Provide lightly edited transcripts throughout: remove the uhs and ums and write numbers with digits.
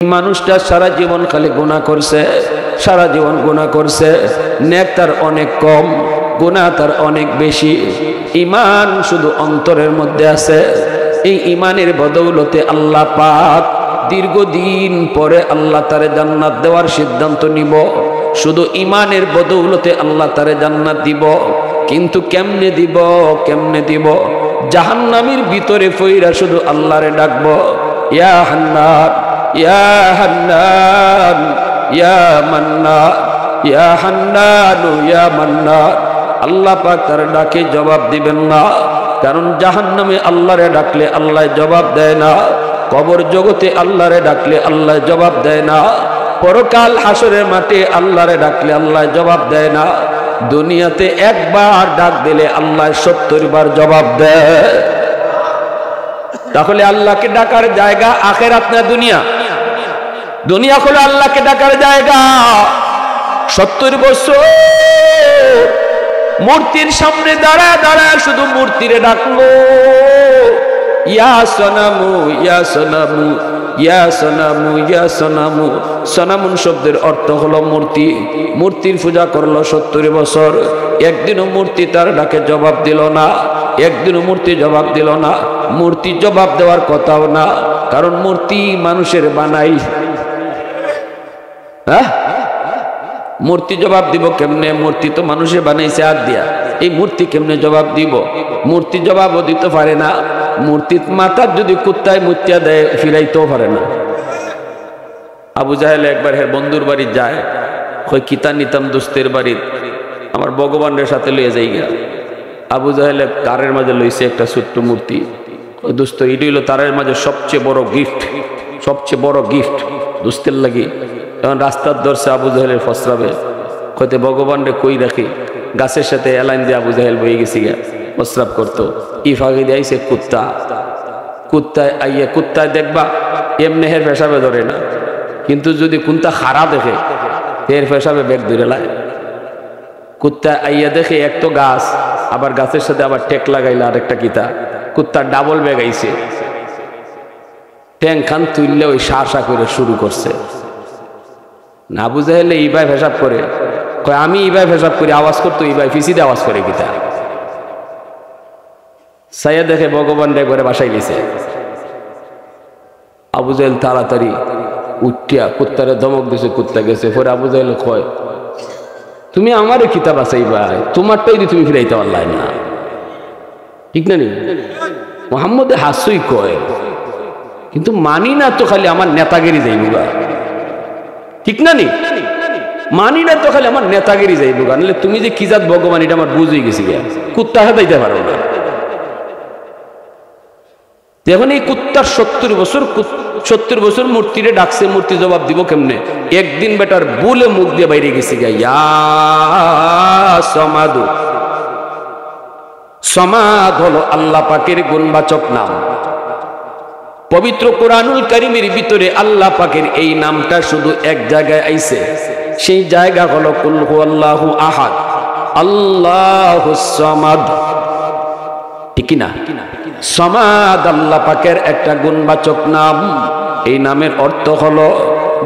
মানুষটা সারা জীবন খালি গুনাহ করছে, সারা জীবন গুনাহ করছে, নেক তার অনেক কম, গুনাহ তার অনেক বেশি। ঈমান শুধু অন্তরের মধ্যে আছে। এই ঈমানের বদৌলতে আল্লাহ পাক দীর্ঘদিন পরে আল্লাহ তারে জান্নাত দেওয়ার সিদ্ধান্ত নিব। শুধু ঈমানের বদৌলতে আল্লাহ তারে জান্নাত দিব। কিন্তু কেমনে দিব, কেমনে দিব? জাহান্নামের ভিতরে ফইরা শুধু আল্লাহরে ডাকবো, ইয়া হান্নান ইয়া হান্নান ইয়া মান্নান ইয়া হান্নান ইয়া মান্নান। আল্লাহ পাক তার ডাকে জবাব দিবেন না, কারণ জাহান্নামে আল্লাহরে ডাকলে আল্লাহ জবাব দেয় না, কবর জগতে আল্লাহরে ডাকলে আল্লাহ জবাব দেয় না, পরকাল হাসরের মাঠে আল্লাহরে ডাকলে আল্লাহ জবাব দেয় না। দুনিয়াতে একবার ডাক দিলে আল্লাহ 70 বার জবাব দেয়। তাহলে আল্লাহকে ডাকার জায়গা আখিরাত না দুনিয়া? দুনিয়া হলো আল্লাহকে ডাকার জায়গা। 70 বছর মূর্তির সামনে দাঁড়ায় দাঁড়ায় শুধু মূর্তিরে ডাকলো, ইয়া সনামু ইয়া সনামু ইয়া সনামু ইয়া সনামু। সনামুন শব্দের অর্থ হলো মূর্তি। মূর্তির পূজা করলো 70 বছর। একদিনও মূর্তি তার ডাকে জবাব দিল না, একদিনও মূর্তি জবাব দিল না। মূর্তি জবাব দেওয়ার কথাও না, কারণ মূর্তি মানুষের বানাই। হ্যাঁ, মূর্তি জবাব দিব কেমনে? মূর্তি তো মানুষে বানাইছে হাত দিয়া। এই মূর্তি কেমনে জবাব দিব? মূর্তি জবাবও দিতে পারে না। মূর্তির মাথার যদি কুত্তায় মুতিয়া দেয় ফিরাইতেও পারে না। আবু জাহেল একবার হের বন্ধুর বাড়ি যায়, কই কিতা নিতাম দোস্তের বাড়ির, আমার ভগবানের সাথে লইয়া যাই গা। আবু জাহেল তারের মাঝে লইছে একটা ছোট্ট মূর্তি। ওই দোস্ত এটি হইল তারের মাঝে সবচেয়ে বড় গিফট, সবচেয়ে বড় গিফট দোস্তের লাগি। এখন রাস্তার ধরছে আবু জাহেলের ফসরাবে, কইতে ভগবান রে কই রাখি? গাছের সাথে এলাইন দিয়ে আবু জাহেল বয়ে গেছি গা, প্রস্রাব করতো। ই ফাঁকি দিয়েছে কুত্তা। কুত্তায় আইয়া কুত্তায় দেখবা এমনি হের পেশাবে ধরে না, কিন্তু যদি কুত্তা খারা দেখে এর পেশাবে ব্যাগ ধরে লায়। কুত্তা আইয়া দেখে এক তো গাছ, আবার গাছের সাথে আবার টেক লাগাইলে আরেকটা কিতা, কুত্তার ডাবল ব্যাগ আইছে। ট্যাং খান তুললে ওই শা করে শুরু করছে। না বুঝা হলে ইবাই পেশাব করে, কয় আমি ইবাই পেশাব করি, আওয়াজ করতো ইবাই ফিসিতে আওয়াজ করে কিতা। সাইয়া দেখে ভগবান রে করে বাসায় গেছে। আবু জাহেল তাড়াতাড়ি উঠিয়া কুত্তারে ধমক দিছে, কুত্তা গেছে। পরে আবু জাহেল কয়, তুমি আমারে কিতাব আসাইবা, তোমারটাই তুমি ফিরাইতে পারলাই না, ঠিক না? নি মোহাম্মদে হাসুই কয়, কিন্তু মানি না তো খালি আমার নেতাগিরি যাইবা, ঠিক না? নি মানি না তো খালি আমার নেতাগিরি যাইব। নাহলে তুমি যে কি জাত ভগবান এটা আমার বুঝে গেছি, কুত্তা হাতাইতে পারো না। এখন এই কুত্তার 70 বছর মূর্তিরে ডাকছে, মূর্তি জবাব দিব কেমনে? একদিন বেটার বুলে মুখ দিয়ে বাইরে গেছে গা, ইয়া সমাদু। সমাদ হলো আল্লাহ পাকের গুণবাচক নাম। পবিত্র কোরআনুল কারীমের ভিতরে আল্লাহ পাকের এই নামটা শুধু এক জায়গায় আইছে, সেই জায়গা হলো কুল হুয়াল্লাহু আহাদ, আল্লাহুস সামাদ, ঠিক না? সমাদ আল্লাহ পাকের একটা গুণবাচক নাম। এই নামের অর্থ হলো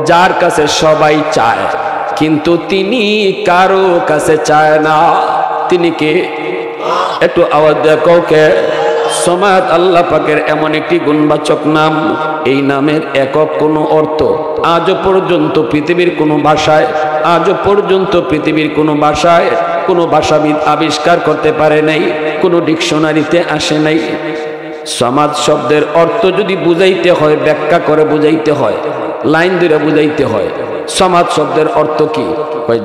যার কাছে সবাই চায়, কিন্তু তিনি কারো কাছে চায় না। তিনি কে? একটু আওয়াজ দেয় কাউকে। সমাদ আল্লাহ পাকের এমন একটি গুণবাচক নাম, এই নামের একক কোনো অর্থ আজও পর্যন্ত পৃথিবীর কোনো ভাষায়, আজও পর্যন্ত পৃথিবীর কোনো ভাষায় কোনো ভাষাবিদ আবিষ্কার করতে পারে নাই, কোনো ডিকশনারিতে আসে নাই। সমাদ শব্দের অর্থ যদি বুঝাইতে হয়, ব্যাখ্যা করে বুঝাইতে হয়, লাইন ধরে বুঝাইতে হয়। সমাদ শব্দের অর্থ কি?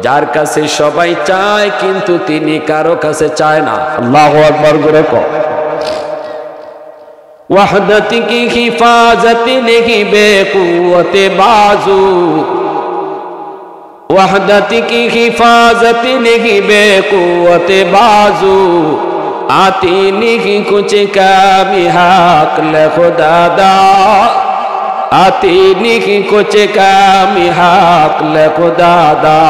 যার কাছে সবাই চায় কিন্তু তিনি কারো কাছে চায় না। আল্লাহু আকবার করে কও। ওয়াহদাতি কি হিফাজত নেহি বেকুওয়াতে বাজু, ওয়াহদাতি কি হিফাজত নেহি বেকুওয়াতে বাজু, आती नहीं कुछ कामी हक ले खुदा दा, आती नहीं कुछ कामी हक ले खुदा दा।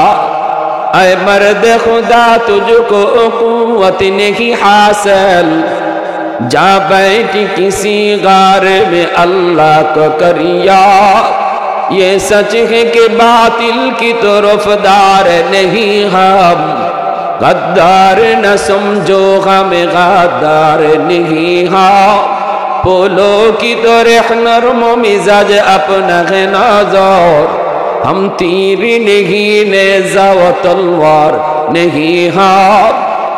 ऐ मर्द खुदा तुझको कुव्वत नहीं हासिल, जा बैठ किसी गार में अल्लाह को करिया, ये सच है कि बातिल की तरफदार नहीं हम, गद्दार न समझो हमें गद्दार नहीं हम, बोलो की तो नरम मिजाज अपना है नजर, हम तीर नहीं नेज़ा व तलवार नहीं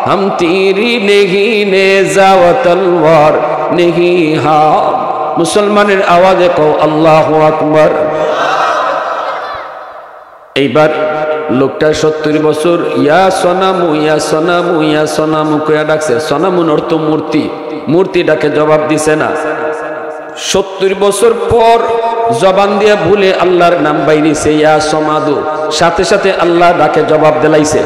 हम तीर नहीं नेज़ा व तलवार नहीं हम। मुसलमाনের আওয়াজে কও আল্লাহু আকবার। এইবার লোকটা 70 বছর ইয়া সোনামু ইয়া সোনামু ইয়া সোনামু কইয়া ডাকছে। সোনামুর অর্থ মূর্তি, মূর্তি ডাকে জবাব দিছে না। 70 বছর পর জবান দিয়ে ভুলে আল্লাহর নাম বাইরিছে ইয়া সমাদু, সাথে সাথে আল্লাহ ডাকে জবাব দিলাইছে।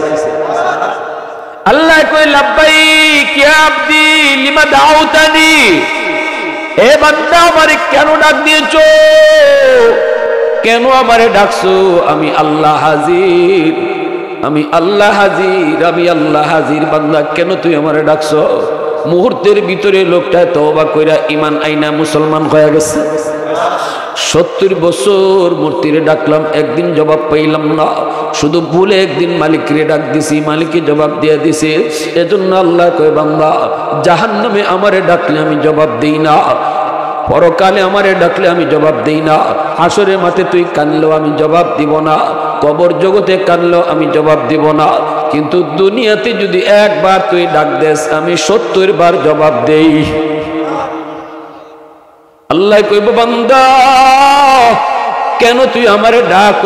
আল্লাহ কই লাব্বাইক ইয়া আব্দি লিমা দাউতানি, এ বান্দা আমারে কেন ডাক দিয়েছো, কেন আমারে ডাকছো? আমি আল্লাহ হাজির, আমি আল্লাহ হাজির, আমি আল্লাহ হাজির। বান্দা কেন তুই আমারে ডাকছো? মুহূর্তের ভিতরে লোকটা তওবা কইরা ঈমান আইনা মুসলমান হয়ে গেছে। 70 বছর মূর্তিরে ডাকলাম, একদিন জবাব পাইলাম না, শুধু ভুলে একদিন মালিকরে ডাক দিছি, মালিককে জবাব দিয়ে দিছে। এজন্য আল্লাহ কয় বান্দা জাহান্নামে আমারে ডাকলে আমি জবাব দেই না, পরকালে আমারে ডাকলে আমি জবাব দেই না, হাসরের মাঠে তুই কানলেও আমি জবাব দিব না, কবর জগতে কানলেও আমি জবাব দিব না, কিন্তু দুনিয়াতে যদি একবার তুই ডাক দেস আমি 70 বার জবাব দেই। আল্লাহ কইব বান্দা কেন তুই আমারে ডাক?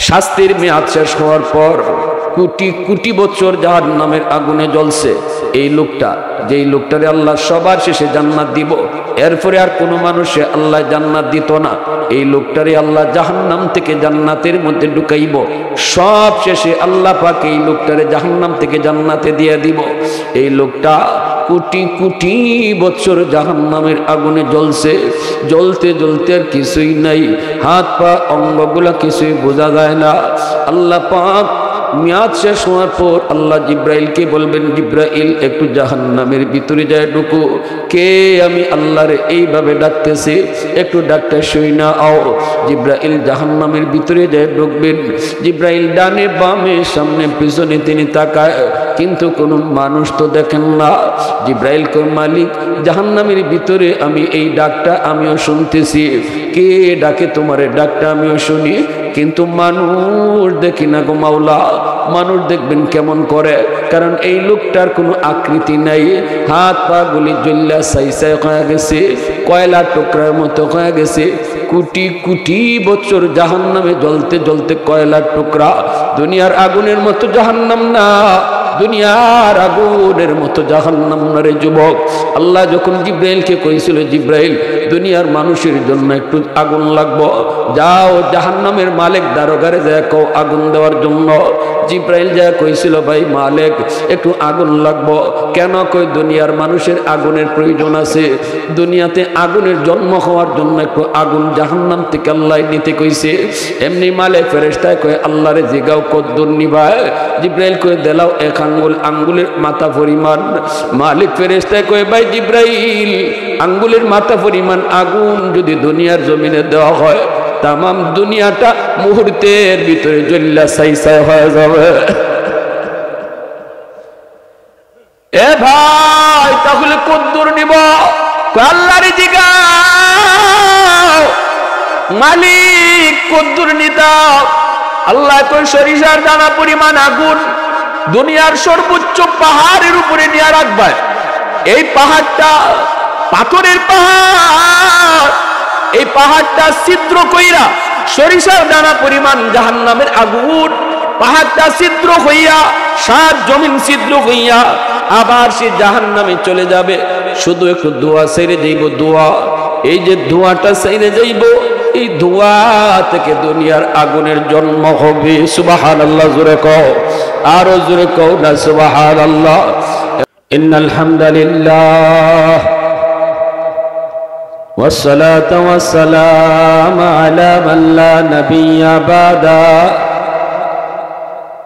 শাস্তির মেয়াদ শেষ হওয়ার পর কোটি কোটি বছর জাহান্নামের আগুনে জ্বলছে এই লোকটা, যেই লোকটারে আল্লাহ সবার শেষে জান্নাত দিব, এরপরে আর কোনো মানুষে আল্লাহ জান্নাত দিত না, এই লোকটারে আল্লাহ জাহান্নাম থেকে জান্নাতের মধ্যে ঢুকাইব। সব শেষে আল্লাহ পাক এই লোকটারে জাহান্নাম থেকে জান্নাতে দিয়ে দিব। এই লোকটা কোটি কোটি বছর জাহান্নামের আগুনে জ্বলছে, জ্বলতে জ্বলতে আর কিছুই নাই, হাত পা অঙ্গগুলা কিছুই বোঝা যায় না। আল্লাহ পাক মেয়াদ শেষ হওয়ার পর আল্লাহ জিব্রাইলকে বলবেন, জিব্রাইল একটু জাহান্নামের ভিতরে যায় ঢুকো। কে? আমি আল্লাহরে এইভাবে ডাকতেছি, একটু ডাকতে শুই না আও। জিব্রাইল জাহান্নামের ভিতরে যায় ঢুকবেন। জিব্রাইল ডানে বামে সামনে পিছনে তিনি তাকায়, কিন্তু কোনো মানুষ তো দেখেন না। জিব্রাইল কয় মালিক জাহান্নামের ভিতরে আমি এই ডাকটা আমিও শুনতেছি, কে ডাকে তোমারে? ডাকটা আমিও শুনি, কিন্তু মানুষ দেখি না গো মাওলা। মানুষ দেখবেন কেমন করে? কারণ এই লোকটার কোনো আকৃতি নাই, হাত পা গুলি জ্বল্লা সাইসাই হয়ে গেছে, কয়লা টুকরার মতো হয়ে গেছে। কোটি কোটি বছর জাহান্নামে জ্বলতে জ্বলতে কয়লার টুকরা। দুনিয়ার আগুনের মতো জাহান্নাম না, দুনিয়ার আগুনের মতো জাহান্নাম না রে যুবক। আল্লাহ যখন জিব্রাইলকে কইছিল, জিব্রাইল দুনিয়ার মানুষের জন্য একটু আগুন লাগবো, যাও জাহান্নামের মালিক দারোগারে যায় কও আগুন দেওয়ার জন্য। জিব্রাইল যা কইছিল, ভাই মালিক একটু আগুন লাগবো। কেন? কই দুনিয়ার মানুষের আগুনের প্রয়োজন আছে, দুনিয়াতে আগুনের জন্ম হওয়ার জন্য একটু আগুন জাহান্নাম থেকে আল্লাহ নিতে কইছে। এমনি মালিক ফেরেশতায় কয় আল্লাহরে জিগাও কদ্দুর নিবায়। জিব্রাইল কই দেলাও এক আঙ্গুল, আঙ্গুলের মাথা পরিমাণ। মালিক ফেরেশতায় কয় ভাই জিব্রাইল আঙ্গুলের মাথা পরিমাণ আগুন যদি দুনিয়ার জমিনে দেওয়া হয়, তামাম দুনিয়াটা মুহূর্তের ভিতরে জ্বল্লা ছাই হয়ে যাবে। এ ভাই তাহলে কদ্দুর নিব? আল্লাহর জিগাও মালিক কদ্দুর নিতাও। আল্লাহ কই সরিষার দানা পরিমাণ আগুন দুনিয়ার সর্বোচ্চ পাহাড়ের উপরে নিয়ে রাখবে। এই পাহাড়টা পাথরের পাহাড়, এই পাহাড়টা ছিদ্র কইরা সরিষার দানা পরিমাণ জাহান্নামের আগুন, পাহাড়টা ছিদ্র হইয়া সাত জমিন ছিদ্র হইয়া আবার সে জাহান্নামে চলে যাবে। শুধু একটু দোয়া ছেড়ে যাইব, দোয়া। এই যে ধোঁয়াটা ছেড়ে যাইব, এই ধোঁয়া থেকে দুনিয়ার আগুনের জন্ম হবে। সুবহানাল্লাহ জোরে কও, আরো জোরে কও না সুবহানাল্লাহ। ইন্নাল হামদুলিল্লাহ والصلاة والسلام على من لا نبي بعده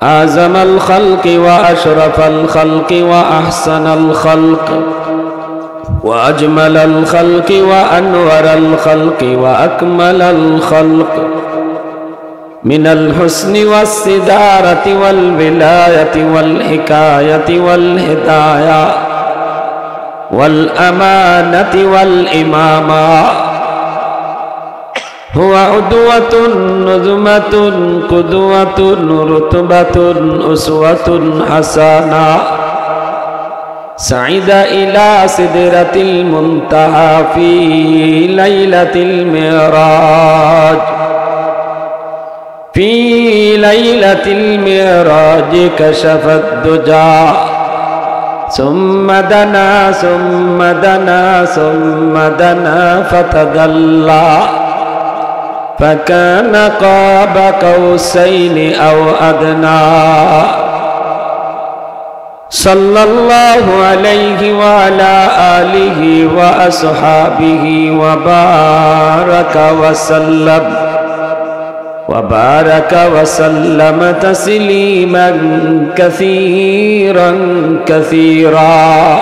أعظم الخلق وأشرف الخلق وأحسن الخلق وأجمل الخلق وأنور الخلق وأكمل الخلق من الحسن والصدارة والولاية والحكاية والهداية والأمانة والإمامة هو عدوة نظمة قدوة رتبة أسوة حسنة سعد إلى سدرة المنتهى في ليلة المعراج في ليلة المعراج كشف الدجى ثم دنا ثم دنا ثم دنا فتدلى فكان قاب قوسين أو أدنى صلى الله عليه وعلى آله وأصحابه وبارك وسلم تسليما كثيرا كثيرا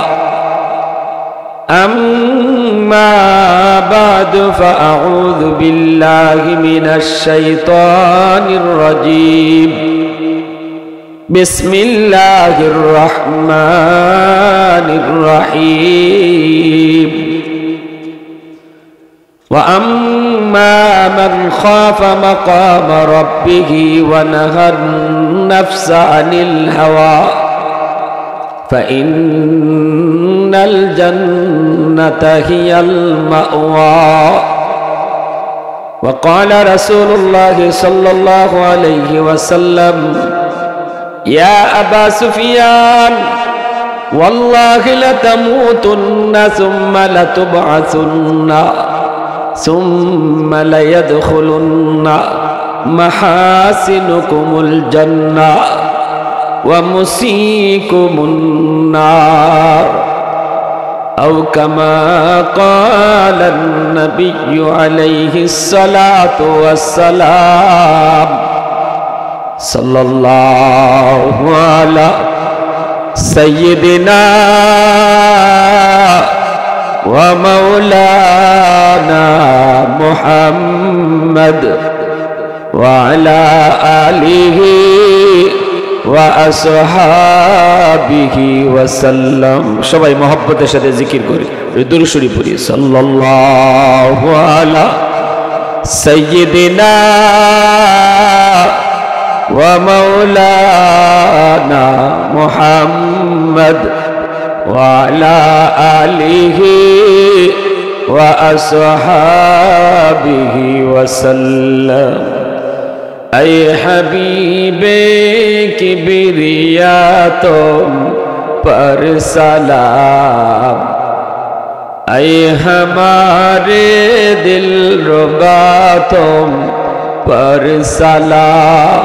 أما بعد فأعوذ بالله من الشيطان الرجيم بسم الله الرحمن الرحيم وأما من خاف مقام ربه ونهى النفس عن الهوى فإن الجنة هي المأوى وقال رسول الله صلى الله عليه وسلم يا أبا سفيان والله لتموتن ثم لتبعثن ثم ليدخلن محاسنكم الجنة ومسيكم النار أو كما قال النبي عليه الصلاة والسلام صلى الله على سيدنا ومولانا محمد وعلى آله وأصحابه وسلم সবাই মহব্বতের সাথে জিকির করি দুরূদ শরীফ পড়ি সাল্লাল্লাহু আলা সাইয়্যিদিনা ওয়া মাওলানা মুহাম্মদ ওয়া আলা আলিহি ওয়া আসহাবিহি ওয়া সাল্লাম ऐ हबीबे किबरिया तुम पर सलाम ऐ हमारे दिल रुबा तुम पर सलाम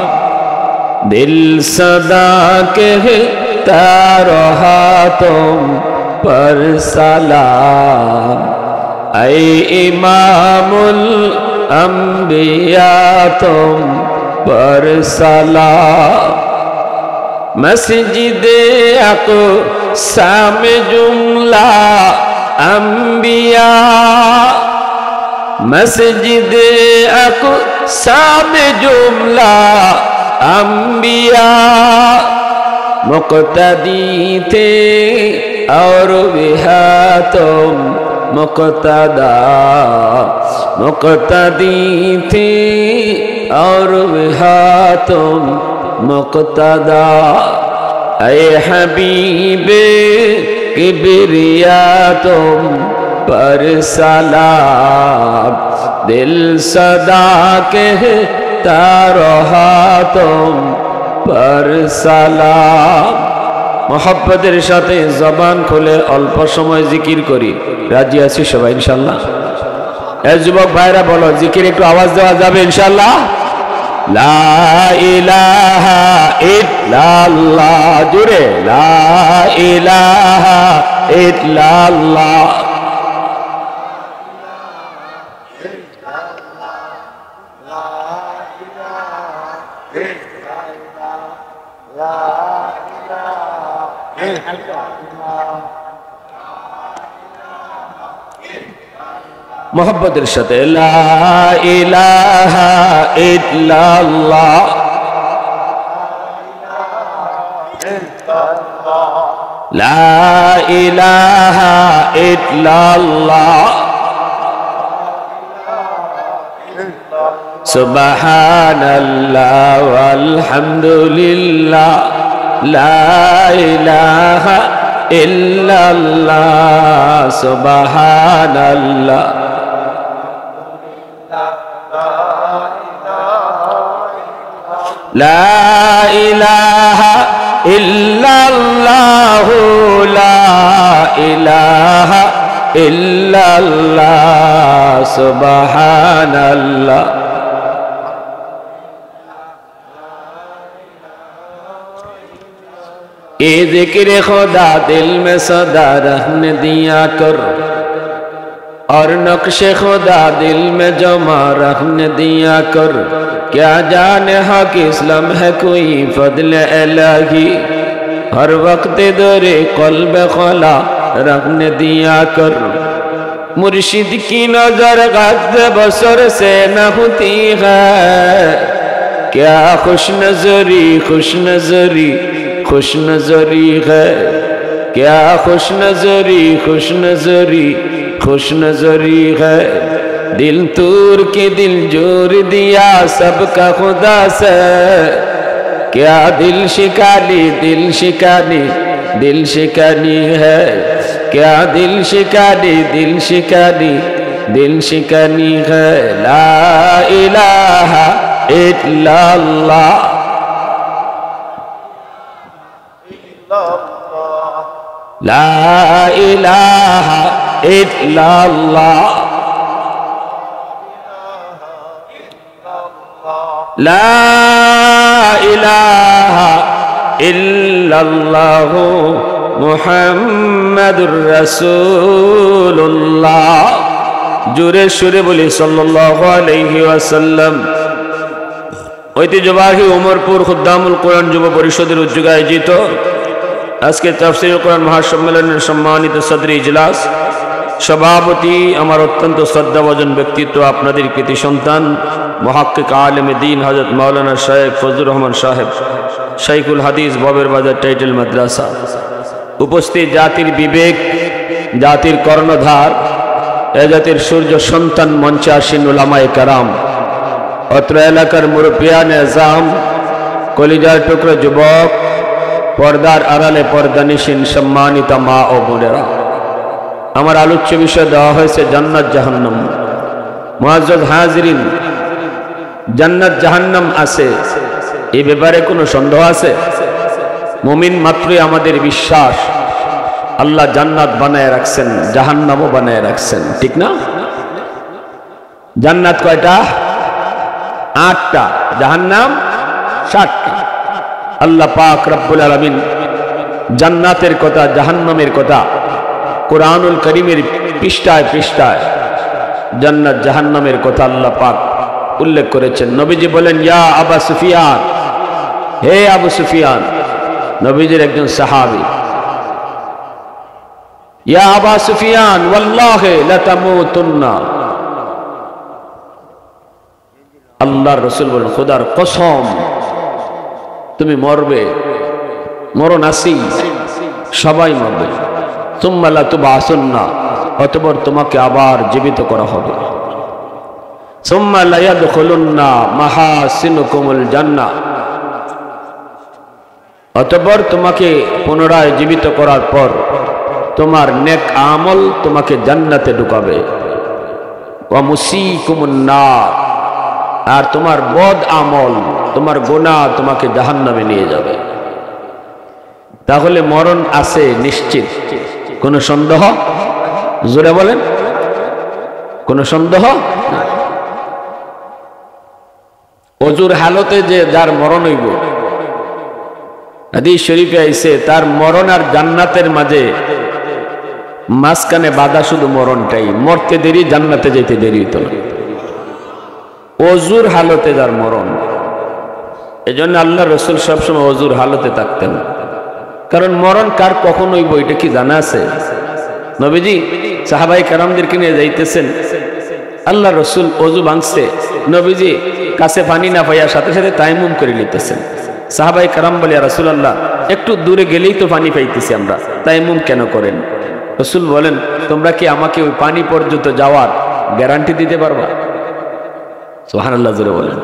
दिल सदा कहता रहा तुम पर सलाम ऐ इमामुल अंबिया तुम पर सलाम मस्जिदे अक़सा में जुमला अंबिया मस्जिदे अक़सा में जुमला अंबिया मुक़्तदी थे और बिहा तुम मुक़्तदा मुक़्तदी थे और बिहा तुम मुक़्तदा ऐ हबीबे किबरिया तुम पर सलाम दिल सदा कहता रहा तुम पर सलाम मोहब्बतेर साथे जबान खुले अल्प समय जिकिर करी राजी आছি সবাই ইনশাআল্লাহ এ যুবক ভাইরা বলো জিকির একটু আওয়াজ দেওয়া যাবে ইনশাআল্লাহ লা ইলাহা ইল্লাল্লাহ জোরে লা ইলাহা ইল্লাল্লাহ মোহাব্বতের সাথে লা ইলাহা ইল্লাল্লাহ লা ইলাহা ইল্লাল্লাহ সুবহানাল্লাহ ওয়ালহামদুলিল্লাহ লা ইলাহা ইল্লাল্লাহ সুবহানাল্লাহ লা ইলাহা ইল্লাল্লাহ লা ইলাহা ইল্লাল্লাহ সুবহানাল্লাহ ए जिक्र खुदा दिल में सदा रहने दिया कर और नक्शे खुदा दिल में जमा रखने दिया कर क्या जाने हक इस्लाम है कोई फضل इलाही हर वक्त दरे क़ल्ब खला रखने दिया कर मुर्शिद की नजर गज़ बसर से न होती है क्या खुश नजरी खुश नजरी है क्या खुश नजरी है दिल तूर के दिल जोर दिया सबका खुदा से क्या दिल शिकानी है क्या दिल शिकानी है ला इलाहा इल्लल्लाह ला इलाहा इल्लल्लाह ला इलाहा इल्लल्लाह मुहम्मदुर रसूलुल्लाह जोरे सुरे बोली सल्लल्लाहु अलैहि वसल्लम ঐতিহ্যবাহী ওমরপুর খুদ্দামুল কোরআন যুব পরিষদের উদ্যোগে আয়োজিত আজকে তাফসীরুল কোরআন মহাসম্মেলনের সম্মানিত সদরি ইজলাস সভাপতি আমার অত্যন্ত শ্রদ্ধাভাজন ব্যক্তিত্ব আপনাদের কৃতি সন্তান মুহাক্কিক আলেমে দ্বীন হযরত মাওলানা শেখ ফজলুর রহমান সাহেব শাইখুল হাদিস ববের বাজার টাইটেল মাদ্রাসা উপস্থিত জাতির বিবেক জাতির কর্ণধার এ জাতির সূর্য সন্তান মঞ্চে আসীন উলামায়ে কেরাম অত্র এলাকার মুরব্বিয়ান এজাম কলিজার টুকরো যুবক পর্দার আড়ালে পর্দানিশীন সম্মানিত মা ও বোনেরা আমার আলোচ্য বিষয় দেওয়া হয়েছে জান্নাত জাহান্নাম মুআজ্জাজ হাজিরিন জান্নাত জাহান্নাম আছে এই ব্যাপারে কোনো সন্দেহ আছে মুমিন মাত্রই আমাদের বিশ্বাস আল্লাহ জান্নাত বানায় রাখছেন জাহান্নামও বানায় রাখছেন ঠিক না জান্নাত কয়টা 8টা জাহান্নাম 7টা আল্লাহ পাক রব্বুল আলামিন জান্নাতের কথা জাহান্নামের কথা কুরআনুল কারীমের পৃষ্ঠায় পৃষ্ঠায় জান্নাত জাহান্নামের কথা আল্লাহ পাক উল্লেখ করেছেন নবীজি বলেন ইয়া আবু সুফিয়ান হে আবু সুফিয়ান নবীজির একজন সাহাবী ইয়া আবু সুফিয়ান ওয়াল্লাহি লাতামুতুন্না আল্লাহর রাসূল বলেন খোদার কসম তুমি মরবে মরণ আসি সবাই মরবে সুম্মা লা তুবআসুন্না অতঃপর তোমাকে আবার জীবিত করা হবে সুম্মা লা ইয়াদখুলুন্না মাহাসিনুকুমুল জান্নাহ অতঃপর তোমাকে পুনরায় জীবিত করার পর তোমার নেক আমল তোমাকে জান্নাতে ঢুকাবে ওয়া মুসিকুমুন নার আর তোমার বদ আমল তোমার গুনাহ তোমাকে জাহান্নামে নিয়ে যাবে তাহলে মরণ আছে নিশ্চিত কোনো সন্দেহ জোরে বলেন কোনো সন্দেহ ওজুর হালতে যে যার মরণ হইব হাদিস শরীফে আইছে তার মরণ আর জান্নাতের মাঝে মাঝখানে বাধা শুধু মরণটাই মরতে দেরি জান্নাতে যেতে দেরি হইতো না ওজুর হালতে যার মরণ এজন্য আল্লাহ রাসূল সবসময় ওজুর হালতে থাকতেন কারণ মরণ কার কখন হইব এটা কি জানা আছে নবীজি সাহাবায়ে কেরামদেরকে নিয়ে যাইতেছেন আল্লাহ রসুল অজু ভাঙছে, নবীজি কাছে পানি না পাইয়া সাথে সাথে তায়াম্মুম করে নিতেছেন। সাহাবায়ে কেরাম বলে, ইয়া রাসূলুল্লাহ, একটু দূরে গেলেই তো পানি পাইতেছি আমরা, তায়াম্মুম কেন করেন? রসুল বলেন, তোমরা কি আমাকে ওই পানি পর্যন্ত যাওয়ার গ্যারান্টি দিতে পারবা? সুবহানাল্লাহ জোরে বলেন।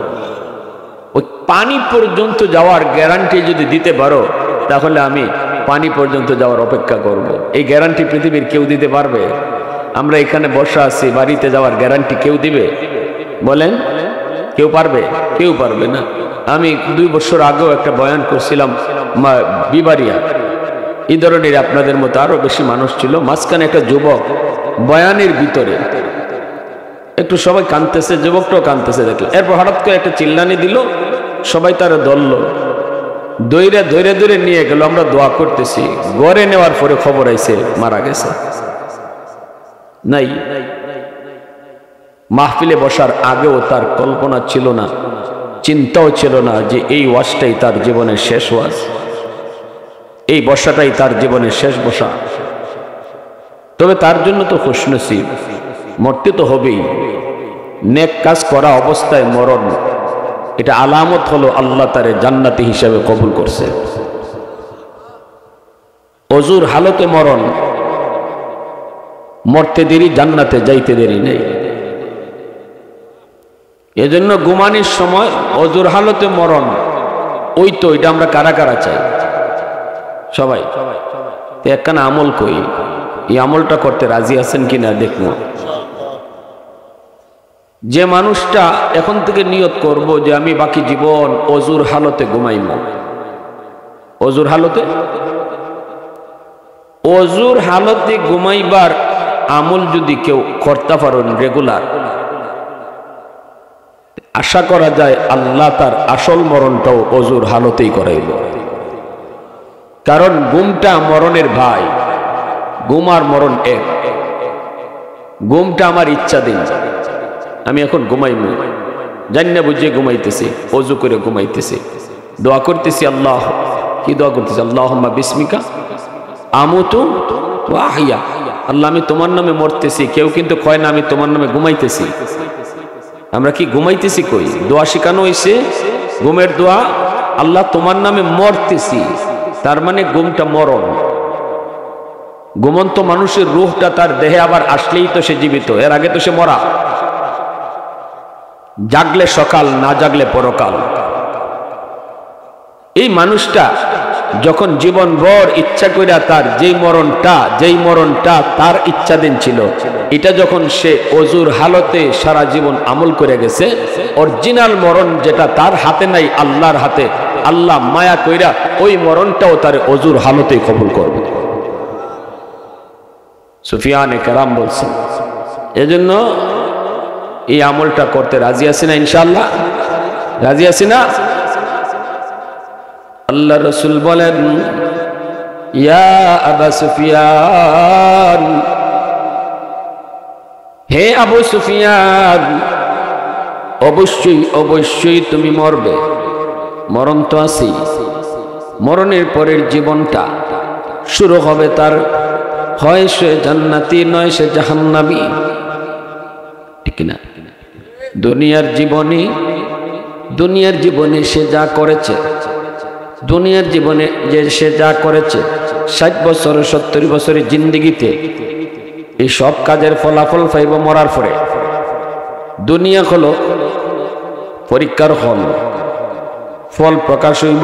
ওই পানি পর্যন্ত যাওয়ার গ্যারান্টি যদি দিতে পারো, তাহলে আমি পানি পর্যন্ত যাওয়ার অপেক্ষা করব। এই গ্যারান্টি পৃথিবীর কেউ দিতে পারবে? আমরা এখানে বসা আছি, বাড়িতে যাওয়ার গ্যারান্টি কেউ দিবে? বলেন, কেউ পারবে? কেউ পারবে না। আমি 2 বছর আগেও একটা বয়ান করছিলাম বিবারিয়া, এই ধরনের আপনাদের মতো আরো বেশি মানুষ ছিল। মাঝখানে একটা যুবক বয়ানের ভিতরে একটু সবাই কাঁদতেছে, যুবকটাও কাঁদতেছে দেখলাম। এরপর হঠাৎ করে একটা চিল্লানি দিল, সবাই তারা দলল, দইরা ধরে ধরে নিয়ে গেল। আমরা দোয়া করতেছি, গড়ে নেওয়ার পরে খবর আইছে মারা গেছে। নাই, মাহফিলে বসার আগেও তার কল্পনা ছিল না, চিন্তাও ছিল না যে এই ওয়াজটাই তার জীবনের শেষ ওয়াজ, এই বসাটাই তার জীবনের শেষ বসা। তবে তার জন্য তো খুশনসিব, মরতে তো হবেই। নেক কাজ করা অবস্থায় মরণ, এটা আলামত হলো আল্লাহ তারে জান্নাতি হিসাবে কবুল করছে। অজুর হালতে মরণ, মরতে দেরি, জান্নাতে যাইতে দেরি নেই। এজন্য ঘুমানির সময় অজুর হালতে মরণ, ওই তো এটা আমরা কারা কারা চাই? সবাই। একখানা আমল কই, এই আমলটা করতে রাজি আছেন কিনা দেখবো। যে মানুষটা এখন থেকে নিয়ত করব যে আমি বাকি জীবন অজুর হালতে ঘুমাইব, অজুর হালতে, অজুর হালতে ঘুমাইবার আমল যদি কেউ করতে পারেন রেগুলার, আশা করা যায় আল্লাহ তার আসল মরণটাও অজুর হালতেই করাইব। কারণ ঘুমটা মরণের ভাই, ঘুম আর মরণ এক। ঘুমটা আমার ইচ্ছা দিন, আমি এখন ঘুমাইব, জানি না বুঝিয়ে ঘুমাইতেছি, অজু করে ঘুমাইতেছি, দোয়া করতেছি। আল্লাহ, কি দোয়া করতেছি? আল্লাহুম্মা বিসমিকা আমুতু ওয়া আহইয়া, আল্লাহ আমি তোমার নামে মরতেছি। কেউ কিন্তু কয় না আমি তোমার নামে ঘুমাইতেছি। আমরা কি ঘুমাইতেছি? কই দোয়া শিখানো হয়েছে ঘুমের দোয়া, আল্লাহ তোমার নামে মরতেছি, তার মানে ঘুমটা মরণ। ঘুমন্ত মানুষের রূহটা তার দেহে আবার আসলেই তো সে জীবিত, এর আগে তো সে মরা। জাগলে সকাল, না জাগলে পরকাল। এই মানুষটা যখন জীবনভর ইচ্ছা কইরা তার যেই মরণটা তার ইচ্ছাধীন ছিল, এটা যখন সে অজুর হালতে সারা জীবন আমল করে গেছে, অরিজিনাল মরণ যেটা তার হাতে নাই, আল্লাহর হাতে, আল্লাহ মায়া কইরা ওই মরণটাও তার অজুর হালতেই কবুল করবে। সুফিয়ানে কেরাম বলছেন। এজন্য এই আমলটা করতে রাজি আছি না? ইনশাআল্লাহ রাজি আছি না? আল্লাহ রসুল বলেন, ইয়া আবা সুফিয়ান, হে আবু সুফিয়ান, অবশ্যই অবশ্যই তুমি মরবে, মরণ তো আছেই। মরণের পরের জীবনটা শুরু হবে তার, হয় সে জান্নাতি নয় সে জাহান্নামী, ঠিক না? দুনিয়ার জীবনে সে যা করেছে, দুনিয়ার জীবনে যে সে যা করেছে 60 বছর 70 বছরের জিন্দেগিতে, এই সব কাজের ফলাফল পাইব মরার পরে। দুনিয়া হলো পরীক্ষার হল, ফল প্রকাশ হইব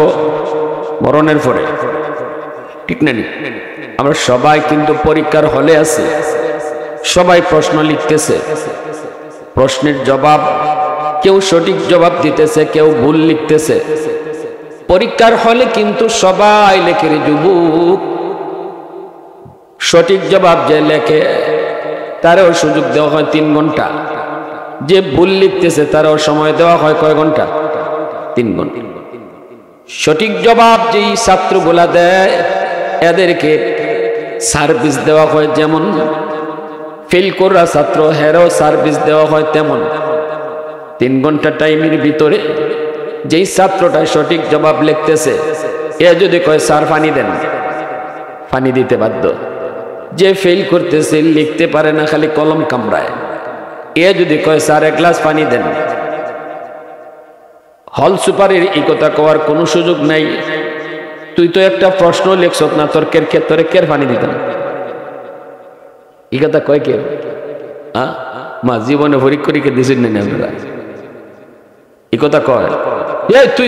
মরণের পরে, ঠিক না? আমরা সবাই কিন্তু পরীক্ষার হলে আছি, সবাই প্রশ্ন লিখতেছে, প্রশ্নের জবাব কেউ সঠিক জবাব দিতেছে, কেউ ভুল লিখতেছে। পরীক্ষার হলে কিন্তু সবাই লেখে রে যুবক, সঠিক জবাব যে লেখে তারও সুযোগ দেওয়া হয় 3 ঘন্টা, যে ভুল লিখতেছে তারও সময় দেওয়া হয় কয় ঘন্টা? 3 ঘন্টা। সঠিক জবাব যেই ছাত্রগুলা দেয় এদেরকে সার্ভিস দেওয়া হয়, যেমন ফেল করা ছাত্র হেরও সার্ভিস দেওয়া হয় তেমন। 3 ঘন্টা টাইমের ভিতরে যেই ছাত্রটা সঠিক জবাব লিখতেছে, এ যদি কয় স্যার পানি দেন, পানি দিতে বাধ্য। যে ফেল করতেছে, লিখতে পারে না, খালি কলম কামড়ায়, এ যদি কয় স্যার এক গ্লাস পানি দেন, হল সুপারের এই কথা কওয়ার কোনো সুযোগ নাই। তুই তো একটা প্রশ্ন লেখছ না, তোরে কের পানি দিতাম, এই কথা কয় কে? মা জীবনে পরীক্ষা দিছেন না আপনারা, এই কথা কয়? তুই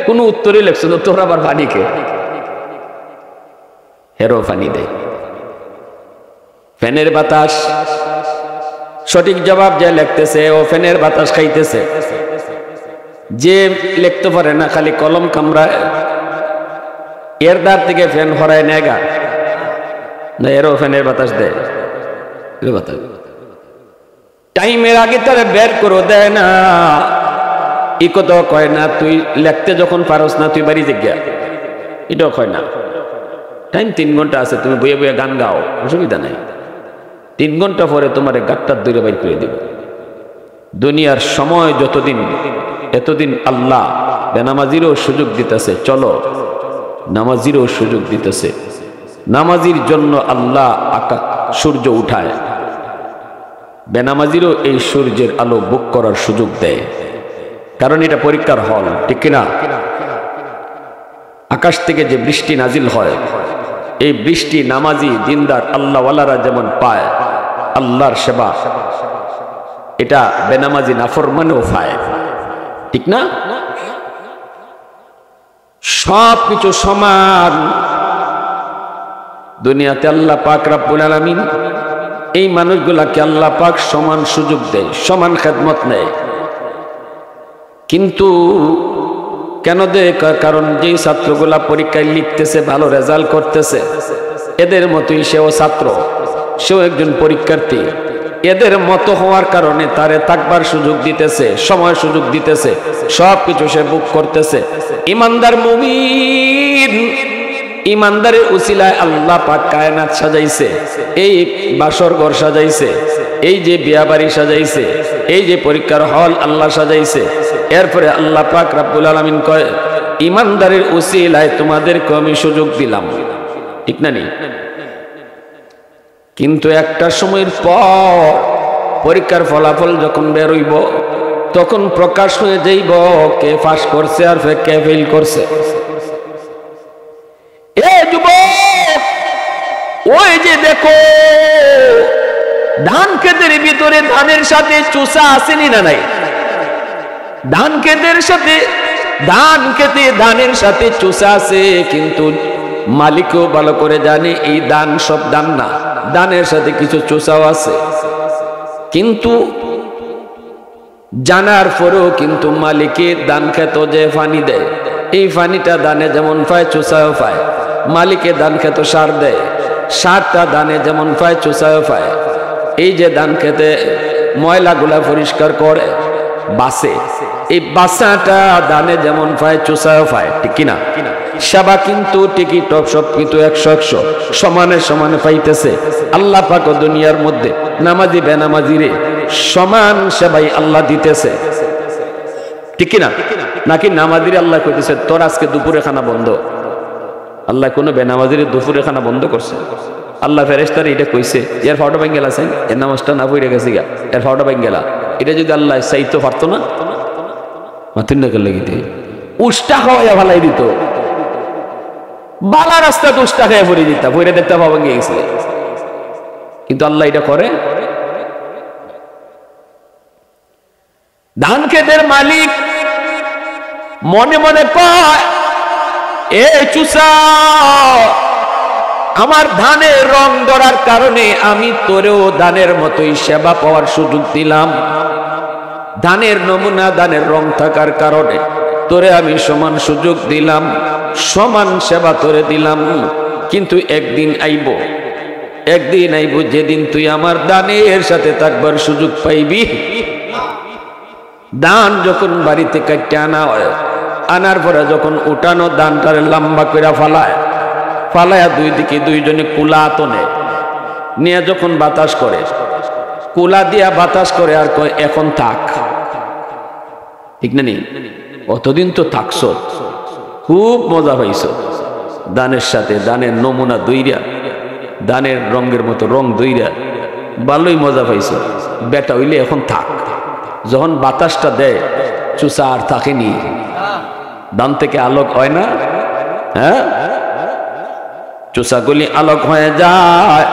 কোনো উত্তরই লেখছ না, তোর আবার পানি কে? হেরো পানি দেয়। ফ্যানের বাতাস, সঠিক জবাব যে লিখতেছে ও ফ্যানের বাতাস খাইতেছে। যে লিখতে পারে না, খালি কলম কামড়ায়, এর দ্বার থেকে ফ্যান হরায় নেগা না, এরও ফ্যানের বাতাস দেয়। টাইমের আগে তারা বের করে দেয় না, ই কথা কয় না। তুই লিখতে যখন পারস না, তুই বাড়ি গিয়া, এটাও কয় না। টাইম 3 ঘন্টা আছে, তুমি বইয়ে বইয়ে গান গাও, অসুবিধা নাই। 3 ঘন্টা পরে তোমার গাটটার দূরে বাইর করে দিব। দুনিয়ার সময় যতদিন, এতদিন আল্লাহ বেনামাজিরও সুযোগ দিতেছে, চলো নামাজিরও সুযোগ দিতেছে। নামাজির জন্য আল্লাহ সূর্য উঠায়, বেনামাজিরও এই সূর্যের আলো বুক করার সুযোগ দেয়, কারণ এটা পরীক্ষার হল, ঠিক কিনা? আকাশ থেকে যে বৃষ্টি নাজিল হয়, এই বৃষ্টি নামাজি দিনদার আল্লাহওয়ালারা যেমন পায়, আল্লাহর সেবা এটা বেনামাজি নাফরমানও পায়, ঠিক না? সব কিছু সমান। দুনিয়াতে আল্লাহ পাক রব্বুল আলামিন এই মানুষগুলাকে আল্লাহ পাক সমান সুযোগ দেয়, সমান খেদমত নেয়। কিন্তু কেন দেয়? কারণ যে ছাত্রগুলা পরীক্ষায় লিখতেছে, ভালো রেজাল্ট করতেছে, এদের মতোই সেও ছাত্র, সেও একজন পরীক্ষার্থী। এদের মতো হওয়ার কারণে তারে থাকবার সুযোগ দিতেছে, সময় সুযোগ দিতেছে, সবকিছু সে বুক করতেছে। ইমানদার মুমিন, ইমানদারের উসিলায় আল্লাহ পাক কায়নাত সাজাইছে, এই বাসর ঘর সাজাইছে, এই যে বিয়া বাড়ি সাজাইছে, এই যে পরীক্ষার হল আল্লাহ সাজাইছে। এরপরে আল্লাহ পাক রব্বুল আলামিন কয়, ইমানদারের উসিলায় তোমাদেরকে আমি সুযোগ দিলাম, ঠিক না? কিন্তু একটা সময়ের পর পরীক্ষার ফলাফল যখন বের হইব, তখন প্রকাশ হয়ে যাইব কে পাস করছে আর কে ফেল করছে। এ যুবক, ওই যে দেখো ধান ক্ষেতের ভিতরে ধানের সাথে চুষা আসেনি না নাই? ধান ক্ষেতের সাথে, ধান খেতে ধানের সাথে চুষা আছে, কিন্তু মালিকও ভালো করে জানে এই ধান সব ধান না, ধানের সাথে কিছু চুষাও আছে। কিন্তু জানার পরেও কিন্তু মালিকের ধান খেত যে পানি দেয়, এই পানিটা ধানে যেমন পায় চুষাও পায়। মালিকে ধান খেত সার দেয়, সারটা ধানে যেমন পায় চুষাও পায়। এই যে ধান খেতে ময়লাগুলা পরিষ্কার করে বাসে, এই বাসাটা ধানে যেমন পায় চুষাও পায়, ঠিক কিনা? সেবা কিন্তু টিকি টপ সব কিন্তু 100 সমানে সমানে পাইতেছে। আল্লাহ পাক দুনিয়ার মধ্যে নামাজি বেনামাজিরে সমান সেবাই আল্লাহ দিতেছে, ঠিক কিনা? নাকি নামাজিরে আল্লাহ কইতেছে তোর আজকে দুপুরে খানা বন্ধ? আল্লাহ কোনো বেনামাজিরে দুপুরে খানা বন্ধ করছে? আল্লাহ ফেরেশতারে এটা কইছে, এর ফাওটা ভাঙ গেলা, এর নামাজটা না পড়ে গেছে গা, এর ফাওটা ভাঙ গেলা। এটা যদি আল্লাহ চাইতো পারতো না? মাথুন না করলে গিয়ে উষ্টা খাওয়াইয়া ভালাই দিত, বালা রাস্তা তো উষ্টা খাইয়া পড়ে দিতা, পড়ে দেখতে পাওয়া গিয়েছে। কিন্তু আল্লাহ এটা করে। ধান ক্ষেতের মালিক মনে মনে কয়, এ চুষা, আমার ধানের রং ধরার কারণে আমি তোরেও ধানের মতোই সেবা পাওয়ার সুযোগ দিলাম। ধানের নমুনা, ধানের রং থাকার কারণে তোরে আমি সমান সুযোগ দিলাম, সমান সেবা তোরে দিলাম। কিন্তু একদিন আইব যেদিন তুই আমার ধানের সাথে থাকবার সুযোগ পাইবি। ধান যখন বাড়িতে কাটতে আনা হয়, আনার পরে যখন উঠানো ধানটারে লম্বা করে ফালায়া দুই দিকে দুইজনে কুলা আতনে নিয়ে যখন বাতাস করে, কুলা দিয়া বাতাস করে আর কয় এখন থাক, ঠিক না? অতদিন তো থাকছ, খুব মজা পাইছ ধানের সাথে, ধানের নমুনা দইরা, ধানের রঙের মতো রং দইরা ভালোই মজা পাইছো, বেটা হইলে এখন থাক। যখন বাতাসটা দেয় চুষা আর থাকেনি, দান থেকে আলোক হয় না? হ্যাঁ, চুষাগুলি আলোক হয়ে যায়,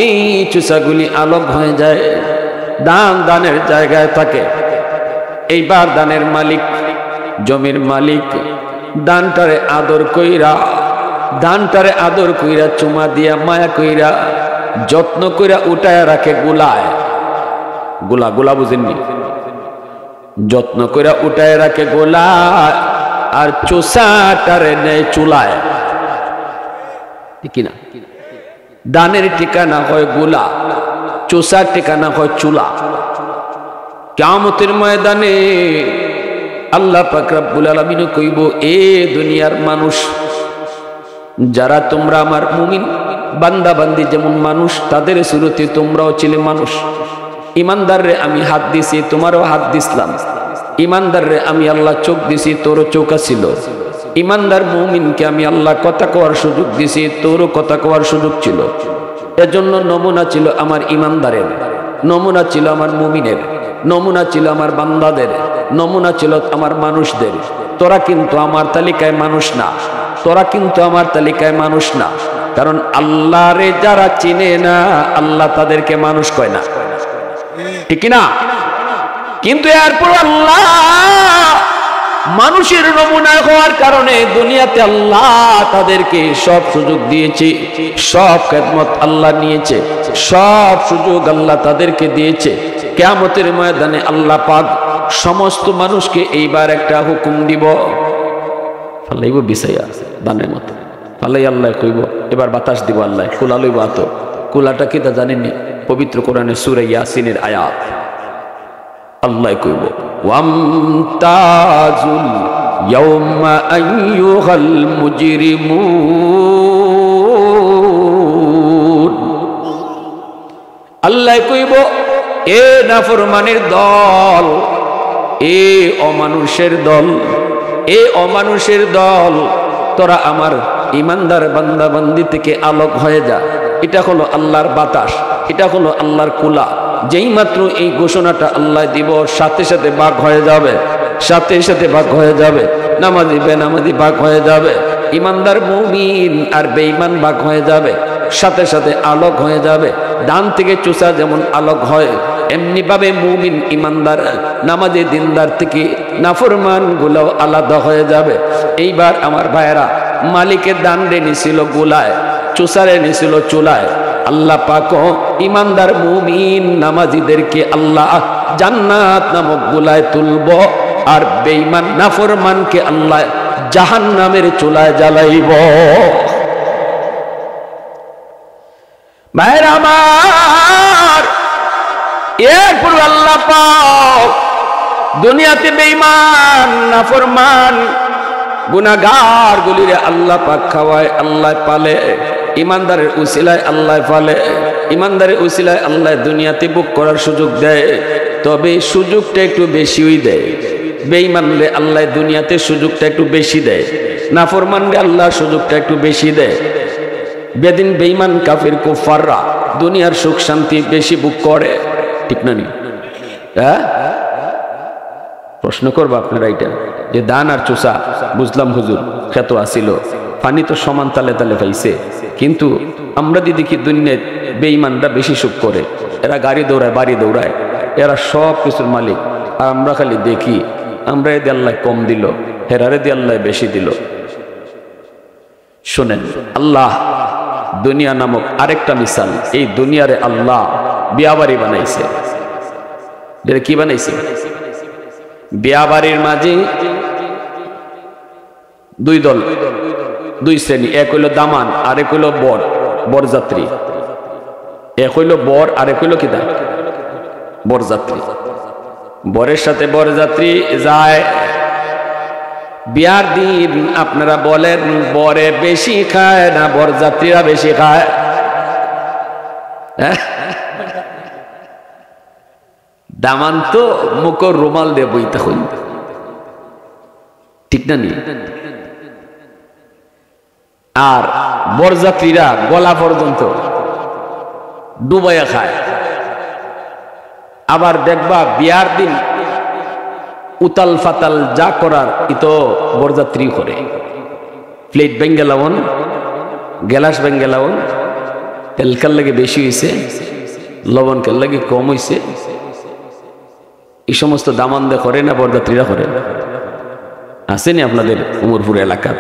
এই চুষাগুলি আলোক হয়ে যায়, দান দানের জায়গায় থাকে। এইবার দানের মালিক, জমির মালিক দানটারে আদর কইরা, দানটারে আদর কইরা, চুমা দিয়া মায়া কইরা, যত্ন কইরা উঠায় রাখে গোলায়। গোলা, গোলা বুঝেননি? যত্ন কইরা উঠায় রাখে গোলায়, আর চোষাটারে নেয় চুলায়। ঠিক না? দানের ঠিকানা হয় গোলা, চোষার ঠিকানা হয় চুলা। কিয়ামতের ময়দানে আল্লাহ পাক রব্বুল আলামিন কইব, এ দুনিয়ার মানুষ, যারা তোমরা আমার মুমিন বান্দা বান্দি যেমন মানুষ, তাদের সুরতে তোমরাও ছিলে মানুষ। ইমানদার রে আমি হাত দিছি, তোমারও হাত দিছিলাম। ইমানদার রে আমি আল্লাহ চোখ দিছি, তোরও চোখ ছিল। ইমানদার মুমিনকে আমি আল্লাহ কথা কওয়ার সুযোগ দিছি, তোরও কথা কওয়ার সুযোগ ছিল। এজন্য নমুনা ছিল আমার ইমানদারের, নমুনা ছিল আমার মুমিনের, নমুনা ছিল আমার বান্দাদের, নমুনা ছিল আমার মানুষদের। তোরা কিন্তু আমার তালিকায় মানুষ না, তোরা কিন্তু আমার তালিকায় মানুষ না। কারণ আল্লাহরে যারা চিনে না, আল্লাহ তাদেরকে মানুষ কয় না, ঠিক না? কিন্তু এরপর আল্লাহ মানুষের নমুনা হওয়ার কারণে দুনিয়াতে আল্লাহ তাদেরকে সব সুযোগ দিয়েছে, সব খেদমত আল্লাহ নিয়েছে, সব সুযোগ আল্লাহ তাদেরকে দিয়েছে। কিয়ামতের ময়দানে আল্লাহ পাক সমস্ত মানুষকে এইবার একটা হুকুম দিব, ফালাইব বিছাইয়া দানের মতো ফালাই। আল্লাহ কইব এবার বাতাস দিব, আল্লাহ কুলা লইব। আতো কুলাটা কি তা জানেননি? পবিত্র কোরআনে সূরা ইয়াসিনের আয়াত। আল্লাহ কইব, ওয়ামতাজুল ইয়াউমা আইয়ুহাল মুজরিমুন। আল্লাহ কইব, এ নাফরমানের দল, এ অমানুষের দল, এ অমানুষের দল, তোরা আমার ইমানদার বান্দা বান্দি থেকে আলোক হয়ে যা। এটা হলো আল্লাহর বাতাস, এটা হলো আল্লাহর কুলা। যেই মাত্র এই ঘোষণাটা আল্লাহ দিব, সাথে সাথে ভাগ হয়ে যাবে, সাথে সাথে ভাগ হয়ে যাবে। নামাজি বেনামাজি ভাগ হয়ে যাবে, ইমানদার মুমিন আর বেঈমান ভাগ হয়ে যাবে, সাথে সাথে আলোক হয়ে যাবে। ডান থেকে চুষা যেমন আলোক হয়, এমনি ভাবে মুমিন ইমানদার নামাজি দিনদার থেকে নাফরমান গুলো আলাদা হয়ে যাবে। এইবার আমার ভাইয়েরা, মালিকের দান রে নিছিল গোলায়, চুষারে নিছিল চুলায়। আল্লাহ পাক ইমানদার মুমিন নামাজিদেরকে আল্লাহ জান্নাত নামক গোলায় তুলব, আর বেঈমান নাফরমানকে আল্লাহ জাহান্নামের চুলায় জ্বালাইব। ভাইরা আমার, এরপর আল্লাহ পাক দুনিয়াতে বেঈমান নাফরমান গুনাহগার গুলিরে আল্লাহ পাক খাওয়ায়, আল্লাহ পালে। ইমানদারের উসিলায় আল্লাহ পালে, ইমানদারের উসিলায় আল্লাহ দুনিয়াতে বুক করার সুযোগ দেয়। তবে সুযোগটা একটু বেশিই দেয়। বেঈমানরে আল্লাহ দুনিয়াতে সুযোগটা একটু বেশি দেয়, নাফরমানরে আল্লাহ সুযোগটা একটু বেশি দেয়। বেদিন বেঈমান কাফির কুফাররা দুনিয়ার সুখ শান্তি বেশি বুক করে, ঠিক না? হ্যাঁ, প্রশ্ন করবো আপনারা এটা, যে দান আর চুষা বুঝলাম হুজুর, খেত আসিল, পানি তো সমান তালে তালে পাইছে, কিন্তু আমরা যদি দেখি দুনিয়ায় বেঈমানরা বেশি সুখ করে, এরা গাড়ি দৌড়ায়, বাড়ি দৌড়ায়, এরা সব কিছুর মালিক। আর আমরা খালি দেখি, আমরা এদি আল্লাহ কম দিল, হেরারে দি আল্লাহ বেশি দিল। শোনেন, আল্লাহ দুনিয়া নামক আরেকটা মিসাল। এই দুনিয়ারে আল্লাহ বিয়াবাড়ি বানাইছে। কি বানাইছে? বিয়াবাড়ির মাঝে দুই দল, দুই শ্রেণী। এক হইল দামান, আরেক হইল বর, বরযাত্রী। এক হইল বর, আরেক হইল কি দা বরযাত্রী। বরের সাথে বরযাত্রী যায় বিয়ার দিন। আপনারা বলেন, বরে বেশি খায় না বরযাত্রীরা বেশি খায়? দামান তো মুখর রুমাল দিয়ে বইতে হইল, ঠিক না নি? আর বরযাত্রীরা গলা পর্যন্ত ডুবাইয়া খায়। আবার দেখবা বিয়ার দিন উতাল ফাতাল যা করার ইতো বরযাত্রী করে, প্লেট ভেঙ্গে লাবন, গ্যালাস ভেঙ্গে লাবন, তেলকার লাগে বেশি হয়েছে, লবণকার লাগে কম হয়েছে, এই সমস্ত দামান্দে করে না বরযাত্রীরা করে? আসেনি আপনাদের উমরপুর এলাকার?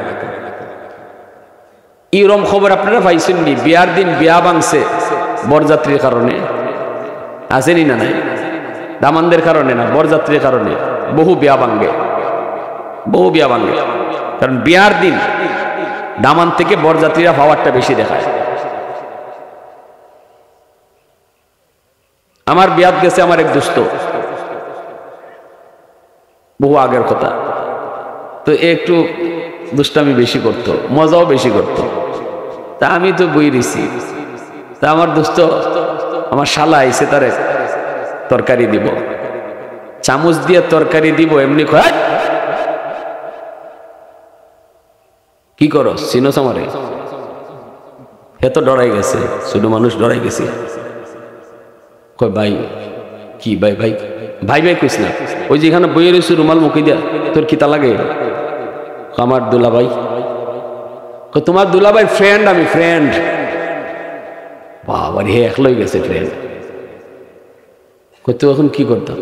এরম খবর আপনারা পাইছেননি? বিয়ার দিন বিয়া ভাঙছে বরযাত্রীর কারণে, আসেনি না? নাই, দামানদের কারণে না, বরযাত্রীর কারণে বহু বিয়া ভাঙ্গে, বহু বিয়া ভাঙ্গে। কারণ বিয়ার দিন দামান থেকে বরযাত্রীরা পাওয়ারটা বেশি দেখায়। আমার বিয়াত গেছে আমার এক দোস্ত, বহু আগের কথা, তো একটু দুষ্টামি বেশি করতো, মজাও বেশি করতো। তা আমি তো বই দিছি, তা আমার দোস্ত আমার শালা আইসে, তারে তরকারি দিব, চামচ দিয়ে তরকারি দিব, এমনি কয় কি করো চিনোস আমারে? এত ডরাই গেছে, ছোট মানুষ ডরাই গেছে। কয় ভাই কি ভাই? ভাই ভাই ভাই কইস না, ওই যেখানে বইয়ের রয়েছে রুমাল মুখে দিয়া, তোর কিতা লাগে? আমার দুলাভাই। তোমার দুলাভাই ফ্রেন্ড? আমি ফ্রেন্ড। বাবা রে, একলাই গেছে ফ্রেন্ড। তো এখন কি করতাম?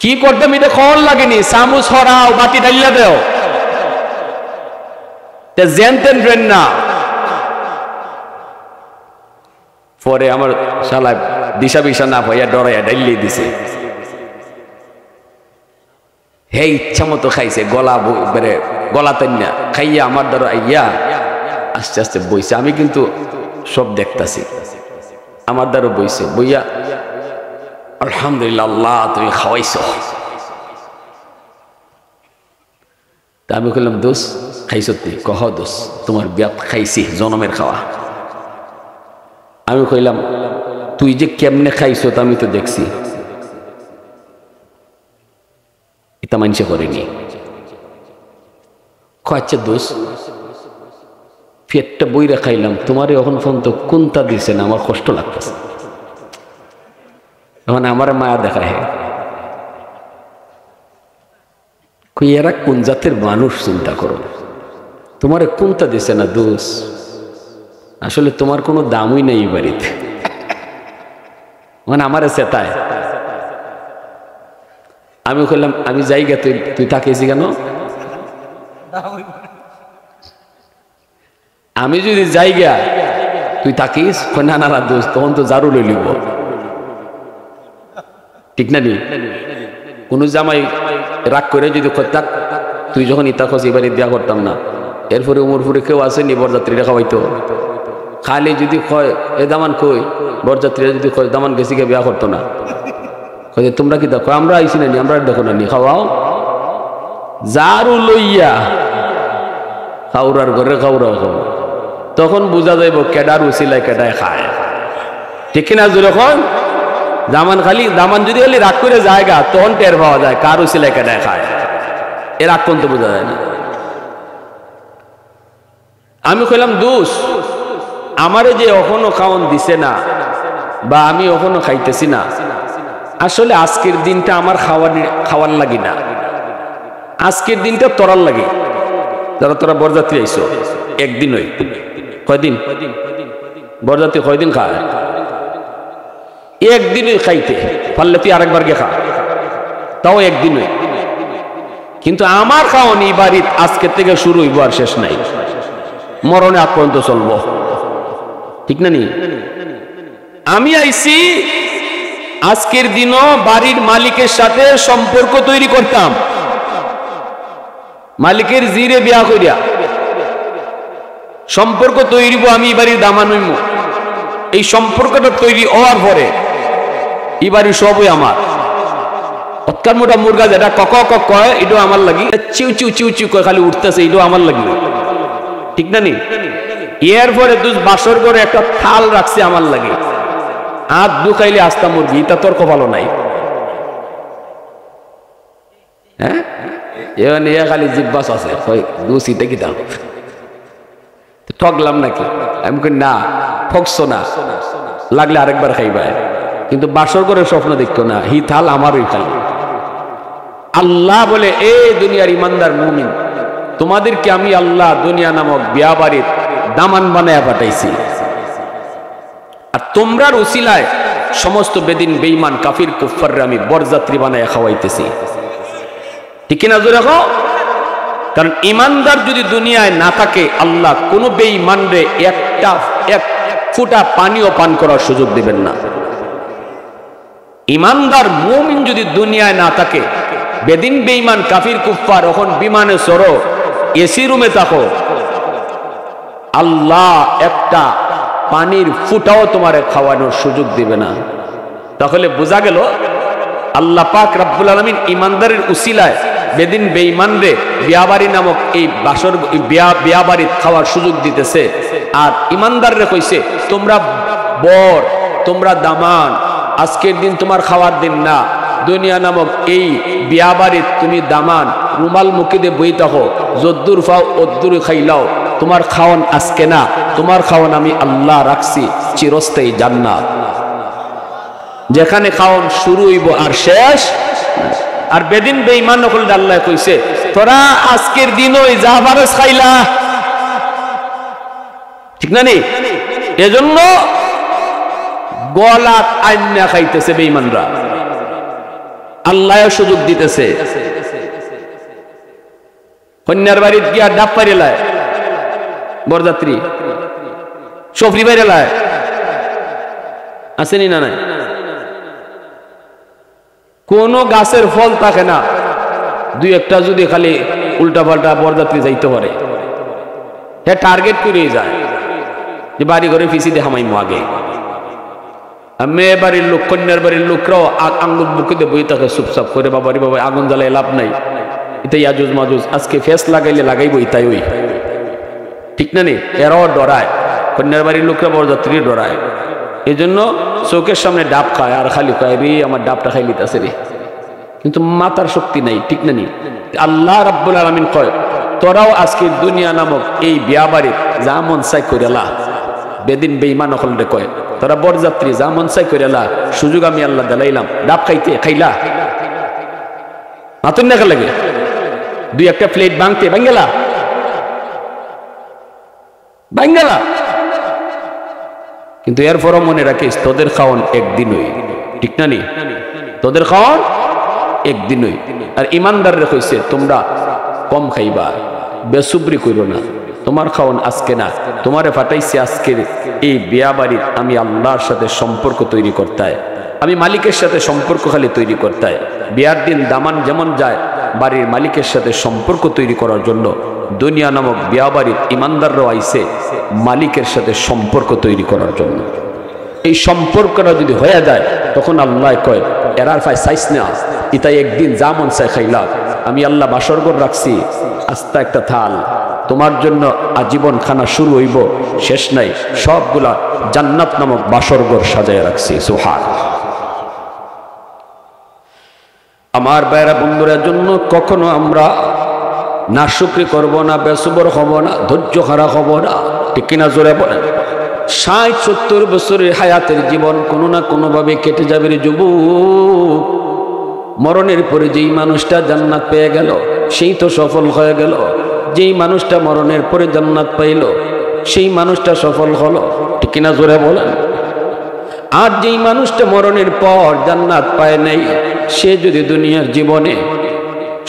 কি করতাম এটা খবর লাগেনি, চামচ হরাও, বাটি ডাইলা দেও, জেন তেন ফ্রেন্ড না। পরে আমার শালা দিশা বিশা না পাইয়া ডরাইয়া ডাইলি দিছে। হে ইচ্ছা মতো খাইছে, গলা বেড়ে গলা তেন্না খাইয়া আমার দ্বারা আইয়া আস্তে আস্তে বইছে। আমি কিন্তু সব দেখতাছি, আমার দ্বারা বইছে, বইয়া আলহামদুলিল্লাহ আল্লাহ তুমি খাওয়াইছ। তা আমি কইলাম দোষ খাইছ তুই? কহ দোষ, তোমার বিয়াত খাইছি, জনমের খাওয়া। আমি কইলাম তুই যে কেমনে খাইছ তা আমি তো দেখছি, এটা মানছে করেনি। আচ্ছা দোষ, পেটটা বইরা খাইলাম, তোমারে এখন পর্যন্ত কোনটা দিছে না, আমার কষ্ট লাগতেছে। এখন আমার মায়া দেখা হে, এরা কোন জাতের মানুষ চিন্তা করো, তোমারে কোনটা দিছে না দোষ? আসলে তোমার কোনো দামই নেই বাড়িতে, মানে আমার চেতায়। আমি বললাম আমি যাইগা, তুই থাকিস কেন? আমি যদি যাইগা তুই থাকিস, না না না দোষ, তখন তো জারু লই লিব, ঠিক না? নি কোন জামাই রাগ করে যদি থাক, তুই যখন ইতা খোঁজ এবারে দেয়া করতাম না, এরপরে উমরপুরে কেউ আসেনি বরযাত্রীরা খাওয়াইতো? খালি যদি কয় এ দামান কই, বরযাত্রীরা যদি কয় দামান গেছি কে, বিয়া করতো না। তোমরা কি দেখো, আমরা আইসি না নি, আমরা দেখো না নি, খাওয়াও জারু লইয়া খাউরার ঘরে খাউরাও খাও, তখন বোঝা যাইব কেডার উচিলায় কেডায় খায়, ঠিক কিনা? যখন দামান খালি দামান যদি খালি রাগ করে জায়গা, তখন টের পাওয়া যায় কার উচিলায় কেডায় খায়, এর রাগ কোন তো বোঝা যায় না। আমি কইলাম দোষ, আমারে যে এখনো খাওয়ান দিছে না, বা আমি এখনো খাইতেছি না, আসলে আজকের দিনটা আমার খাওয়ার লাগি না, আজকের দিনটা তোরার লাগে। যারা তোরা বরযাত্রী আইসো, একদিন হই, কয়দিন বরযাত্রী কয়দিন খায়? একদিনই খাইতে পারলে তুই আরেকবার গে খা, তাও একদিন হই। কিন্তু আমার খাওয়ানি বাড়ির আজকের থেকে শুরু হইব, আর শেষ নাই, মরণে আগ পর্যন্ত চলবো, ঠিক না? নি আমি আইছি আজকের দিনও বাড়ির মালিকের সাথে সম্পর্ক তৈরি করতাম, মালিকের জিরে বিয়া করিয়া সম্পর্ক তৈরি, আমি বাড়ির দামান হইম। এই সম্পর্কটা তৈরি হওয়ার পরে এই বাড়ির সবই আমার। অতকার মোটা মুরগা যেটা কক কক কয়, এটাও আমার লাগি, চিউ চিউ চিউ চিউ কয় খালি উঠতেছে, এটাও আমার লাগি, ঠিক না? নি এর পরে তুই বাসর করে একটা থাল রাখছে আমার লাগে, হাত দুখাইলে আস্তা মুরগি, এটা তোর কপালও নাই। হ্যাঁ, এবার নিয়ে খালি জিব্বাস আছে, দুসিতে কি দাও, ঠকলাম নাকি? আমি কই না, ঠকছো না, লাগলে আরেকবার খাইবা। কিন্তু বাসর করে স্বপ্ন দেখতো না, হিতাল আমারই খালি। আল্লাহ বলে, এ দুনিয়ার ইমানদার মুমিন, তোমাদেরকে আমি আল্লাহ দুনিয়া নামক বিয়া বাড়ির দামান বানায়া পাঠাইছি, আর তোমরার উসিলায় সমস্ত বেদিন বেঈমান কাফির কুফফাররা আমি বরযাত্রী বানায়া খাওয়াইতেছি। ঠিক কিনা জোরে কও? কারণ ইমানদার যদি দুনিয়ায় না থাকে, আল্লাহ কোনো বেঈমানরে এক ফুটা পানিও পান করার সুযোগ দিবেন না। ইমানদার মুমিন যদি দুনিয়ায় না থাকে, বেদিন বেঈমান কাফির কুফফার এখন বিমানে চড়ো, এসি রুমে থাকো, আল্লাহ একটা পানির ফুটাও তোমারে খাওয়ানোর সুযোগ দিবে না। তাহলে বোঝা গেল আল্লাহ পাক রব্বুল আলামিন ইমানদারের উসিলায় বেদিন বেঈমানরে বিয়াবাড়ি নামক এই বাসর বিয়াবাড়ি খাওয়ার সুযোগ দিতেছে। আর ইমানদাররে কইছে, তোমরা বর, তোমরা দামান, আজকের দিন তোমার খাওয়ার দিন না, দুনিয়া নামক এই বিয়াবাড়ির তুমি দামান, রুমাল মুখিদে বই থাকো, যদ্দুর ফাও অদ্দুর খাইলাও, তোমার খাওয়ান আজকে না, তোমার খাওয়ান আমি আল্লাহ রাখছি চিরস্থায়ী জান্নাত, যেখানে খাওয়ান শুরু হইব আর শেষ। আর বেদিন বেঈমান নকল আল্লাহ কইছে, তোরা আজকের দিন ওই যা পারস খাইলা, ঠিক না নি? এজন্য গলাত আইনা খাইতেছে বেঈমানরা, আল্লাহ সুযোগ দিতেছে। কন্যার বাড়িতে গিয়া ডাব পাইলায় বরযাত্রী, সফরি বাইরেলায় আসেনি না নাই? কোন গাছের ফল থাকে না, দুই একটা যদি খালি উল্টা পাল্টা বরযাত্রী যাইতে পারে, হ্যাঁ টার্গেট করে যায় যে বাড়ি ঘরে ফিসি দে হামাইমো আগে। মেয়ে বাড়ির লোক, কন্যার বাড়ির লোকরাও আঙ্গুল বুকে বই থাকে চুপচাপ করে, বাবারি বাবা আগুন জ্বালায় লাভ নাই, এটাই আজুজ মাজুজ, আজকে ফেস লাগাইলে লাগাইবো তাই ওই, ঠিক না নি? এরাও ডরায়, কন্যার বাড়ির লোকরা বরযাত্রী ডরায়। এই জন্য চোখের সামনে ডাব খায় আর খালি কয়, রে আমার ডাবটা খাই লিতাছে রে, কিন্তু মাথার শক্তি নাই, ঠিক না নি? আল্লাহ রাব্বুল আলামিন কয়, তোরাও আজকে দুনিয়া নামক এই বিয়া বাড়ির যা মন চাই কইরা, বেদিন বেঈমান হলরে কয়, তোরা বরযাত্রী যা মন চাই কইরা, সুযোগ আমি আল্লাহ দিলাইলাম, ডাব খাইতে খাইলা, মাতুন দেখা লাগে দুই একটা প্লেট ভাঙতে ভাঙ্গেলা বাঙ্গালা, কিন্তু এরপরও মনে রাখিস তোদের খাওয়ান একদিনই, ঠিক না নি? তোদের খাওয়ান একদিনই। আর ইমানদাররে কইছে, তোমরা কম খাইবা, বেসুবরি কইরো না, তোমার খাওয়ান আজকে না, তোমারে ফাটাইছি আজকের এই বিয়া বাড়ির আমি আল্লাহর সাথে সম্পর্ক তৈরি করতে, আমি মালিকের সাথে সম্পর্ক খালি তৈরি করতে। বিয়ার দিন দামান যেমন যায় বাড়ির মালিকের সাথে সম্পর্ক তৈরি করার জন্য, দুনিয়া নামক বিয়া বাড়ির ইমানদাররাও আইছে মালিকের সাথে সম্পর্ক তৈরি করার জন্য। এই সম্পর্কটা যদি হয়ে যায়, তখন আল্লাহ কয়, এরার ফাই চাইস না, ইতাই একদিন যা মন চাই খাইলা, আমি আল্লাহ বাসরঘর রাখছি আস্তা একটা থাল, তোমার জন্য আজীবন খানা শুরু হইব শেষ নাই, সবগুলা জান্নাত নামক বাসরঘর সাজায় রাখছি। সুবহানাল্লাহ। আমার ভাইরা বন্ধুদের জন্য কখনো আমরা নাশুকরি করব না, বেসবর হব না, ধৈর্য হারা হব না, ঠিক কিনা জোরে বলেন? ৬০-৭০ বছরের হায়াতের জীবন কোনো না কোনো ভাবে কেটে যাবে রে যুবক। মরণের পরে যেই মানুষটা জান্নাত পেয়ে গেল সেই তো সফল হয়ে গেল। যেই মানুষটা মরণের পরে জান্নাত পাইল সেই মানুষটা সফল হলো, ঠিক কিনা জোরে বলেন? আর যেই মানুষটা মরণের পর জান্নাত পায় নাই, সে যদি দুনিয়ার জীবনে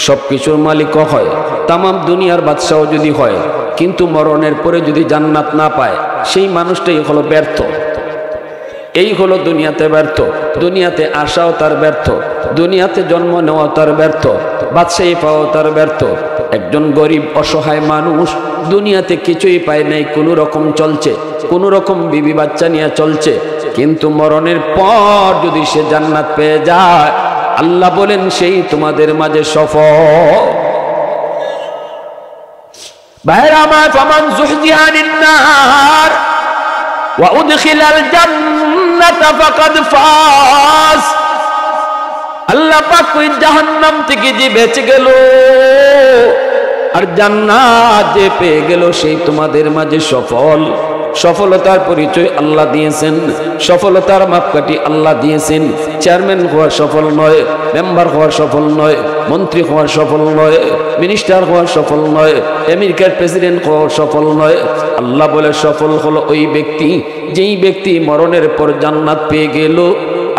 সবকিছুর মালিকও হয়, তামাম দুনিয়ার বাদশাহ যদি হয়, কিন্তু মরণের পরে যদি জান্নাত না পায়, সেই মানুষটাই হলো ব্যর্থ। এই হলো দুনিয়াতে ব্যর্থ, দুনিয়াতে আসাও তার ব্যর্থ, দুনিয়াতে জন্ম নেওয়া তার ব্যর্থ, বাদশাহী পাওয়া তার ব্যর্থ। একজন গরিব অসহায় মানুষ দুনিয়াতে কিছুই পায় নাই, কোনো রকম চলছে, কোনো রকম বিবি বাচ্চা নিয়ে চলছে, কিন্তু মরণের পর যদি সে জান্নাত পেয়ে যায়, আল্লাহ বলেন সেই তোমাদের মাঝে সফল। ভাইরা আমার, ফামান যুহজিহা আনিন নার ওয়া উদখিলাল জান্নাতা ফাকাদ ফাজ। আল্লাহ পাক ওই জাহান্নাম থেকে যে বেঁচে গেল আর জান্নাত যে পেয়ে গেল, সেই তোমাদের মাঝে সফল। সফলতার পরিচয় আল্লাহ দিয়েছেন, সফলতার মাপকাঠি আল্লাহ দিয়েছেন। চেয়ারম্যান হওয়া সফল নয়, মেম্বার হওয়া সফল নয়, মন্ত্রী হওয়া সফল নয়, মিনিস্টার হওয়া সফল নয়, আমেরিকার প্রেসিডেন্ট হওয়া সফল নয়। আল্লাহ বলে সফল হলো ওই ব্যক্তি যেই ব্যক্তি মরণের পর জান্নাত পেয়ে গেল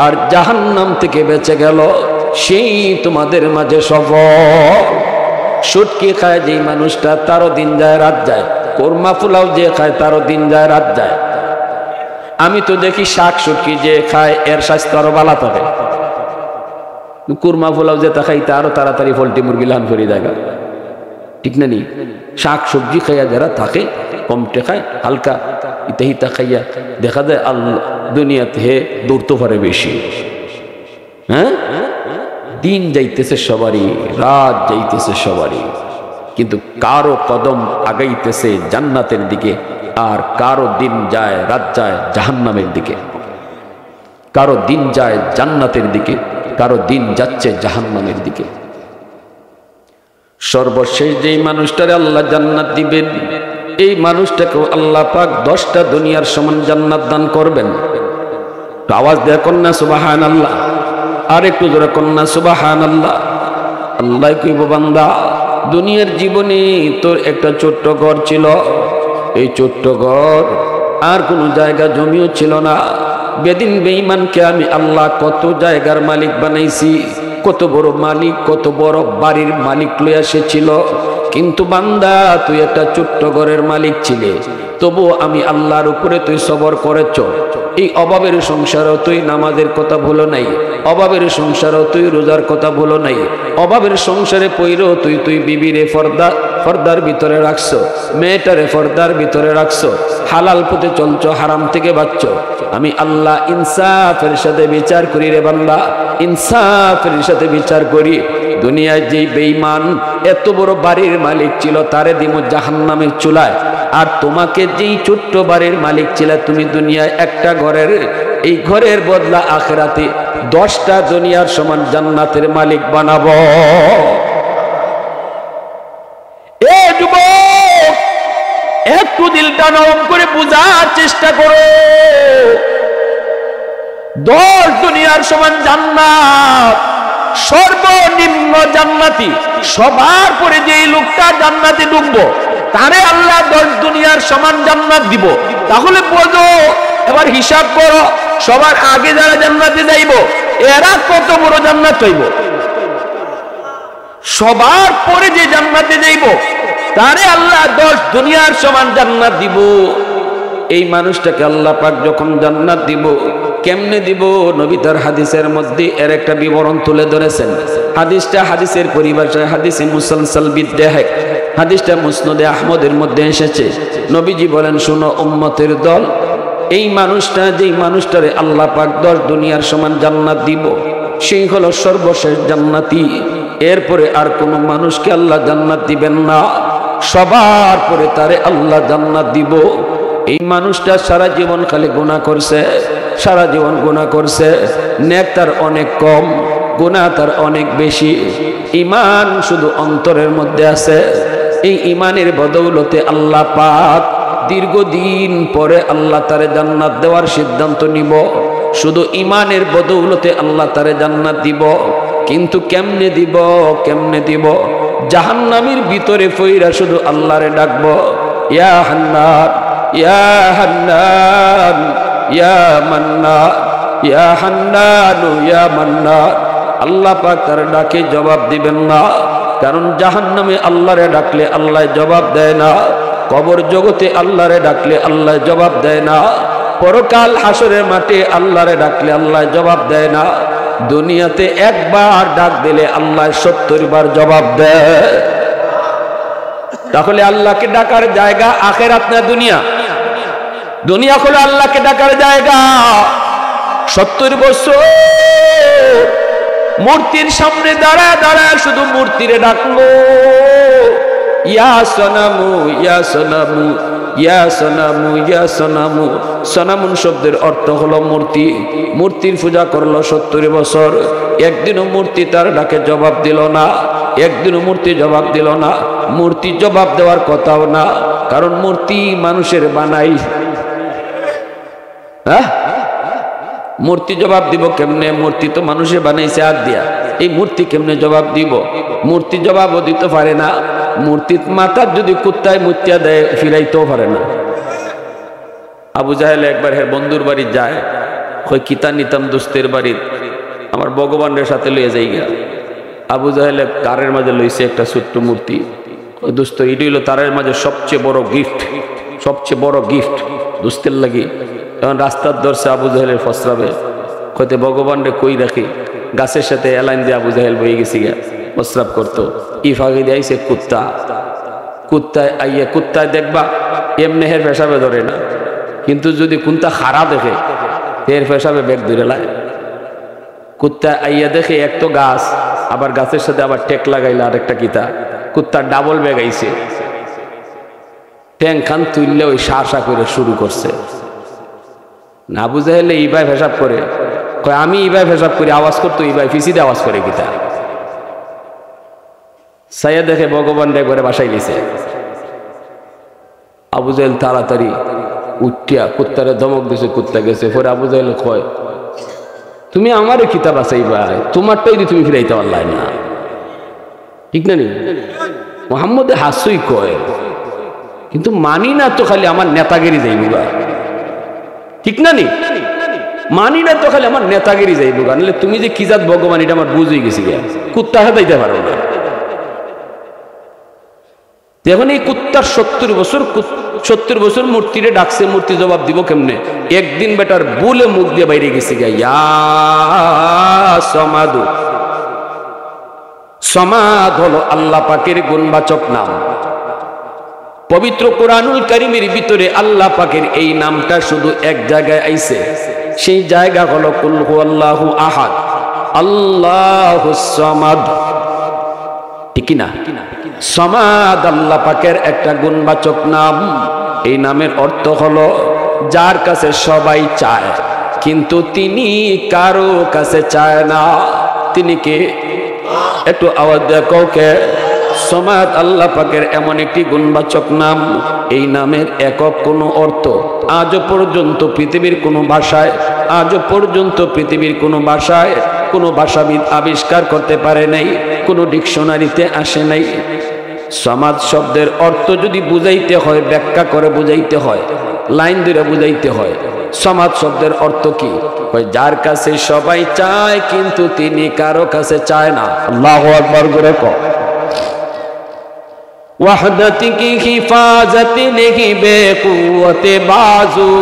আর জাহান্নাম থেকে বেঁচে গেল, সেই তোমাদের মাঝে সফল। সুটকি খায় যেই মানুষটা তারও দিন যায় রাত যায়, কোরমা পোলাও যে খায় তারও দিন যায় রাত যায়। আমি তো দেখি শাক সুটকি যে খায় এর স্বাস্থ্য আরো ভালো থাকে, কুরমা পোলাও যে তা খাই তারও তাড়াতাড়ি পোল্ট্রি মুরগি লান করে জায়গা, ঠিক না নি? শাক সবজি খাইয়া যারা থাকে কমটে খায় হালকা ইতা হিতা খাইয়া দেখা যায় আল্লাহ দুনিয়াতে হে দৌড়তে পারে বেশি। হ্যাঁ, দিন যাইতেছে সবারই, রাত যাইতেছে সবারই, কিন্তু কারো কদম আগাইতেছে জান্নাতের দিকে আর কারো দিন যায় রাত যায় জাহান্নামের দিকে। কারো দিন যায় জান্নাতের দিকে, কারো দিন যাচ্ছে জাহান্নামের দিকে। সর্বশেষ যেই মানুষটারে আল্লাহ জান্নাত দিবেন, এই মানুষটাকেও আল্লাহ পাক 10টা দুনিয়ার সমান জান্নাত দান করবেন। আওয়াজ দেয়া কন্যা সুবহানাল্লাহ, আর একটু জোরে কন্যা সুবহানাল্লাহ। আল্লাহ কইব বান্দা, দুনিয়ার জীবনে তোর একটা ছোট্ট ঘর ছিল, এই ছোট্ট ঘর আর কোনো জায়গা জমিও ছিল না। বেদিন বেঈমানকে আমি আল্লাহ কত জায়গার মালিক বানাইছি, কত বড় মালিক, কত বড় বাড়ির মালিক লইয়া এসেছিল, কিন্তু বান্দা তুই একটা ছোট্ট ঘরের মালিক ছিলে, তবু আমি আল্লাহর উপরে তুই সবর করেছ। এই অভাবের সংসারও তুই নামাজের কথা ভুলো নাই, অভাবের সংসারও তুই রোজার কথা ভুলো নাই, অভাবের সংসারে পইরো তুই বিবিরে ফর্দার ভিতরে রাখছো, মেয়েটারে ফর্দার ভিতরে রাখছো, হালাল পথে চলছো, হারাম থেকে বাঁচছো। আমি আল্লাহ ইনসাফের সাথে বিচার করি রে বান্দা, ইনসাফের সাথে বিচার করি। দুনিয়ায় যেই বেঈমান এত বড় বাড়ির মালিক ছিল তারে দিমো জাহান্নামের চুলায়, আর তোমাকে যেই ছোট্ট বাড়ির মালিক ছিল তুমি দুনিয়ায় একটা ঘরের, এই ঘরের বদলা আখিরাতে 10টা দুনিয়ার সমান জান্নাতের মালিক বানাবো। এ যুবক, একটু দিলটা নরম করে বুঝার চেষ্টা করো। 10 দুনিয়ার সমান জান্নাত, সর্বনিম্ন জান্নাতি, সবার পরে যেই লোকটা জান্নাতে ঢুকবো তারে আল্লাহ 10 দুনিয়ার সমান জান্নাত দিব। তাহলে বোঝো, এবার হিসাব করো, সবার আগে যারা জান্নাতে যাইব এরা কত বড় জান্নাত হইব। সবার পরে যে জান্নাতে যাইব তারে আল্লাহ 10 দুনিয়ার সমান জান্নাত দিব। এই মানুষটাকে আল্লাহ পাক যখন জান্নাত দিব, কেমনে দিব? নবী তার হাদিসের মধ্যে এর একটা বিবরণ তুলে ধরেছেন। হাদিসটা হাদিসের পরিভাষায় হাদিসে মুসালসাল বিদ্যাহে, হাদিসটা মুসনদে আহমদের মধ্যে এসেছে। নবীজি বলেন, শুনো উম্মতের দল, এই মানুষটা যেই মানুষটারে আল্লাহ পাক 10 দুনিয়ার সমান জান্নাত দিব, সেই হলো সর্বশেষ জান্নাতি। এরপরে আর কোনো মানুষকে আল্লাহ জান্নাত দিবেন না, সবার পরে তারে আল্লাহ জান্নাত দিব। এই মানুষটা সারা জীবন খালি গুনাহ করছে, সারা জীবন গুনাহ করছে, নেক তার অনেক কম, গুনাহ তার অনেক বেশি, ঈমান শুধু অন্তরের মধ্যে আছে। এই ঈমানের বদৌলতে আল্লাহ পাক দীর্ঘদিন পরে আল্লাহ তারে জান্নাত দেওয়ার সিদ্ধান্ত নিব। শুধু ঈমানের বদৌলতে আল্লাহ তারে জান্নাত দিব। কিন্তু কেমনে দিব? কেমনে দিব? জাহান্নামের ভিতরে ফইরা শুধু আল্লাহরে ডাকবো, ইয়া হান্নান, ইয়া হান্নান, ইয়া মান্নান, ইয়া হান্নান, ইয়া মান্নান। আল্লাহ পাক তার ডাকে জবাব দিবেন না, কারণ জাহান্নামে আল্লাহরে ডাকলে আল্লাহ জবাব দেয় না, কবর জগতে আল্লাহরে ডাকলে আল্লাহ জবাব দেয় না, পরকাল হাসরের মাঠে আল্লাহরে ডাকলে আল্লাহ জবাব দেয় না। দুনিয়াতে একবার ডাক দিলে আল্লাহ 70 বার জবাব দেয়। তাহলে আল্লাহকে ডাকার জায়গা আখিরাত না দুনিয়া? দুনিয়া হলো আল্লাহকে ডাকার জায়গা। 70 বছর মূর্তির সামনে দাঁড়ায় দাঁড়ায় শুধু মূর্তিরে ডাকলো, ইয়া সনামু, ইয়া সনামু, ইয়া সনামু, ইয়া সনামু। সনামুন শব্দের অর্থ হলো মূর্তি। মূর্তির পূজা করলো 70 বছর, একদিনও মূর্তি তার ডাকে জবাব দিল না, একদিনও মূর্তি জবাব দিল না। মূর্তি জবাব দেওয়ার কথাও না, কারণ মূর্তি মানুষের বানাই, হ্যাঁ, মূর্তি জবাব দিব কেমনে? মূর্তি তো মানুষে বানাইছে হাত দিয়া, এই মূর্তি কেমনে জবাব দিব? মূর্তি জবাবও দিতে পারে না। মূর্তির মাথার যদি কুত্তায় মুত্তিয়া দেয় ফিরাইতেও পারে না। আবু জাহেল একবার হের বন্ধুর বাড়ি যায়, কই কিতা নিতাম দোস্তের বাড়ির, আমার ভগবানের সাথে লইয়া যাই গা। আবু জাহেলে তারের মাঝে লইছে একটা ছোট্ট মূর্তি। ওই দোস্ত এটি হইল তারের মাঝে সবচেয়ে বড় গিফট, সবচেয়ে বড় গিফট দোস্তের লাগি। এখন রাস্তার ধরছে আবু জাহেলের ফসরাবে, হয়তো ভগবানরে কই রাখি, গাছের সাথে এলাইন দিয়ে আবু জাহেল বয়ে গেছি গা, প্রস্রাব করতো। ই ফাঁকি দিয়ে আইসে কুত্তা, কুত্তায় আইয়া কুত্তায় দেখবা এমনি হের পেশাবে ধরে না, কিন্তু যদি কুত্তা খারা দেখে এর পেশাবে ব্যাগ ধরে লাগে। কুত্তা আইয়া দেখে এক তো গাছ, আবার গাছের সাথে আবার টেক লাগাইলে আরেকটা কিতা, কুত্তার ডাবল ব্যাগ আইছে, ট্যাং খান তুললে ওই শা করে শুরু করছে। না বুঝে হলে ইবাই পেশাব করে, কয় আমি ইবাই পেশাব করি, আওয়াজ করতো ইবাই ফিসিতে আওয়াজ করে কিতা। সাইয়া দেখে ভগবান রে করে বাসায় গেছে। আবু জাহেল তাড়াতাড়ি উঠিয়া কুত্তারে ধমক দিছে, কুত্তা গেছে। পরে আবু জাহেল কয় তুমি আমারে কিতাব আসাইবা, তোমারটাই যদি তুমি ফিরাইতে পারলাই না, ঠিক না? নি মোহাম্মদে হাসুই কয়, কিন্তু মানি না তো খালি আমার নেতাগিরি যাইবা, ঠিক না? নি মানি না তো খালি আমার নেতাগিরি যাইবা, নাহলে তুমি যে কি জাত ভগবান এটা আমার বুঝে গেছি গিয়া, কুত্তা হাতাইতে পারো না। এখন এই কুত্তার 70 বছর মূর্তিরে ডাকছে, মূর্তি জবাব দিব কেমনে? একদিন বেটার বুলে মুখ দিয়ে বাইরে গেছে গিয়া, ইয়া সমাদু। সমাদ হলো আল্লাহ পাকের গুণবাচক নাম। পবিত্র কুরআনুল কারীমের ভিতরে আল্লাহ পাকের এই নামটা শুধু এক জায়গায় আইছে, সেই জায়গা হলো কুল হুয়াল্লাহু আহাদ, আল্লাহুস সামাদ, ঠিক না? সমাদ আল্লাহ পাকের একটা গুণবাচক নাম। এই নামের অর্থ হলো যার কাছে সবাই চায়, কিন্তু তিনি কারো কাছে চায় না। তিনি কে? একটু আওয়াজ দেয়া কাউকে। সমাদ আল্লাহ পাকের এমন একটি গুণবাচক নাম, এই নামের একক কোনো অর্থ আজও পর্যন্ত পৃথিবীর কোনো ভাষায়, আজও পর্যন্ত পৃথিবীর কোনো ভাষায় কোনো ভাষাবিদ আবিষ্কার করতে পারে নাই, কোনো ডিকশনারিতে আসে নাই। সমাজ শব্দের অর্থ যদি বুঝাইতে হয়, ব্যাখ্যা করে বুঝাইতে হয়, লাইন ধরে বুঝাইতে হয়, সমাজ শব্দের অর্থ কি? যার কাছে সবাই চায় কিন্তু তিনি কারো কাছে চায় না। আল্লাহু আকবার করে কও। ওয়াহদাতি কি হিফাজতি নেহি বেকুওয়াতে বাজু,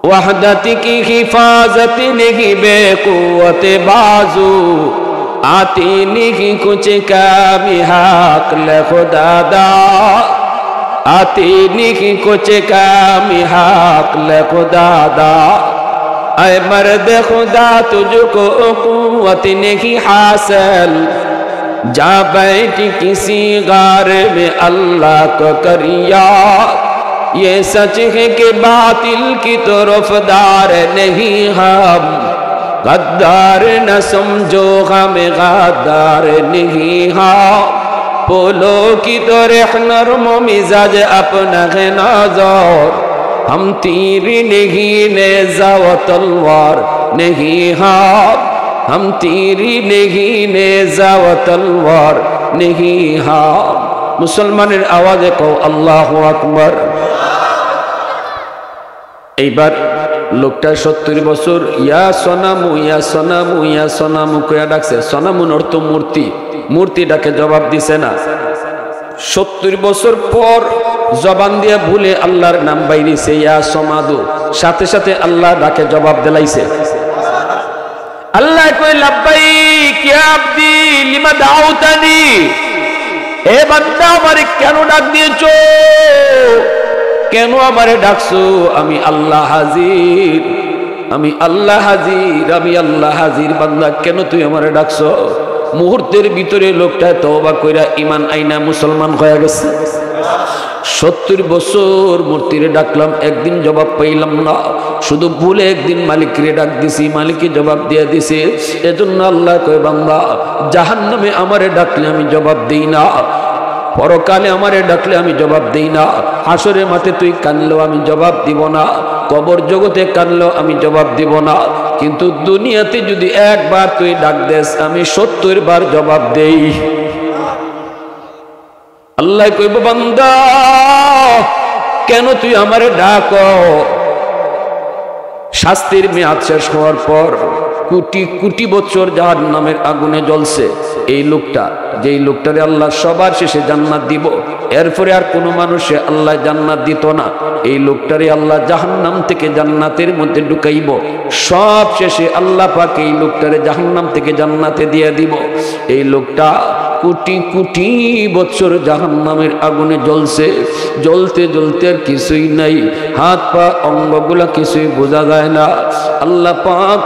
ওয়াহদাতি কি হিফাজতি নেহি বেকুওয়াতে বাজু, आती नहीं कुछ कामी हक ले खुदा दा, आती नहीं कुछ कामी हक ले खुदा दा। ऐ मर्द खुदा तुझको कुव्वत नहीं हासिल, जा बैठी किसी गार में अल्लाह को करिया। ये सच है कि बातिल की तरफदार नहीं हम, गद्दार न समझो हमें गद्दार नहीं हाँ। बोलो की तो नरम मिजाज अपना है नाज़र, हम तीर नहीं नेज़ा व तलवार नहीं हाँ, हम तीर नहीं नेज़ा व तलवार नहीं हाँ। मुसलमाনের आवाज़े को अल्लाहु अकबर। এইবার লোকটা 70 বছর ইয়া সনামু ইয়া সনামু ইয়া সনামু কইয়া ডাকছে। সনামুর অর্থ মূর্তি, মূর্তি ডাকে জবাব দিছে না। 70 বছর পর জবান দিয়ে ভুলে আল্লাহর নাম বাইরেছে ইয়া সমাদু, সাথে সাথে আল্লাহ ডাকে জবাব দিলাইছে। আল্লাহ কই লাব্বাইক ইয়া আব্দি লিমা দাউতানি, এ বান্দা আমারে কেন ডাক দিয়েছো, কেন আমারে ডাকছো? আমি আল্লাহ হাজির, আমি আল্লাহ হাজির, আমি আল্লাহ হাজির। বান্দা কেন তুই আমারে ডাকছো? মুহূর্তের ভিতরে লোকটা তওবা কইরা ঈমান আইনা মুসলমান হয়ে গেছে। 70 বছর মূর্তিরে ডাকলাম, একদিন জবাব পাইলাম না, শুধু ভুলে একদিন মালিকরে ডাক দিছি, মালিকই জবাব দিয়ে দিছে। এজন্য আল্লাহ কয় বান্দা জাহান্নামে আমারে ডাকলে আমি জবাব দেই না, পরকালে আমারে ডাকলে আমি জবাব দেই না, হাসরের মাঠে তুই কানলেও আমি জবাব দিব না, কবর জগতে কানলেও আমি জবাব দিব না, কিন্তু দুনিয়াতে যদি একবার তুই ডাক দেস আমি 70 বার জবাব দেই। আল্লাহ কইব বান্দা কেন তুই আমারে ডাক? শাস্তির মেয়াদ শেষ হওয়ার পর কোটি কোটি বছর জাহান্নামের আগুনে জ্বলছে এই লোকটা, যেই লোকটারে আল্লাহ সবার শেষে জান্নাত দিব, এরপরে আর কোনো মানুষে আল্লাহ জান্নাত দিত না, এই লোকটারে আল্লাহ জাহান্নাম থেকে জান্নাতের মধ্যে ঢুকাইব, সব শেষে আল্লাহ পাক এই লোকটারে জাহান্নাম থেকে জান্নাতে দিয়ে দিব। এই লোকটা কোটি কোটি বছর জাহান্নামের আগুনে জ্বলছে, জ্বলতে জ্বলতে আর কিছুই নাই, হাত পা অঙ্গগুলা কিছুই বোঝা যায় না। আল্লাহ পাক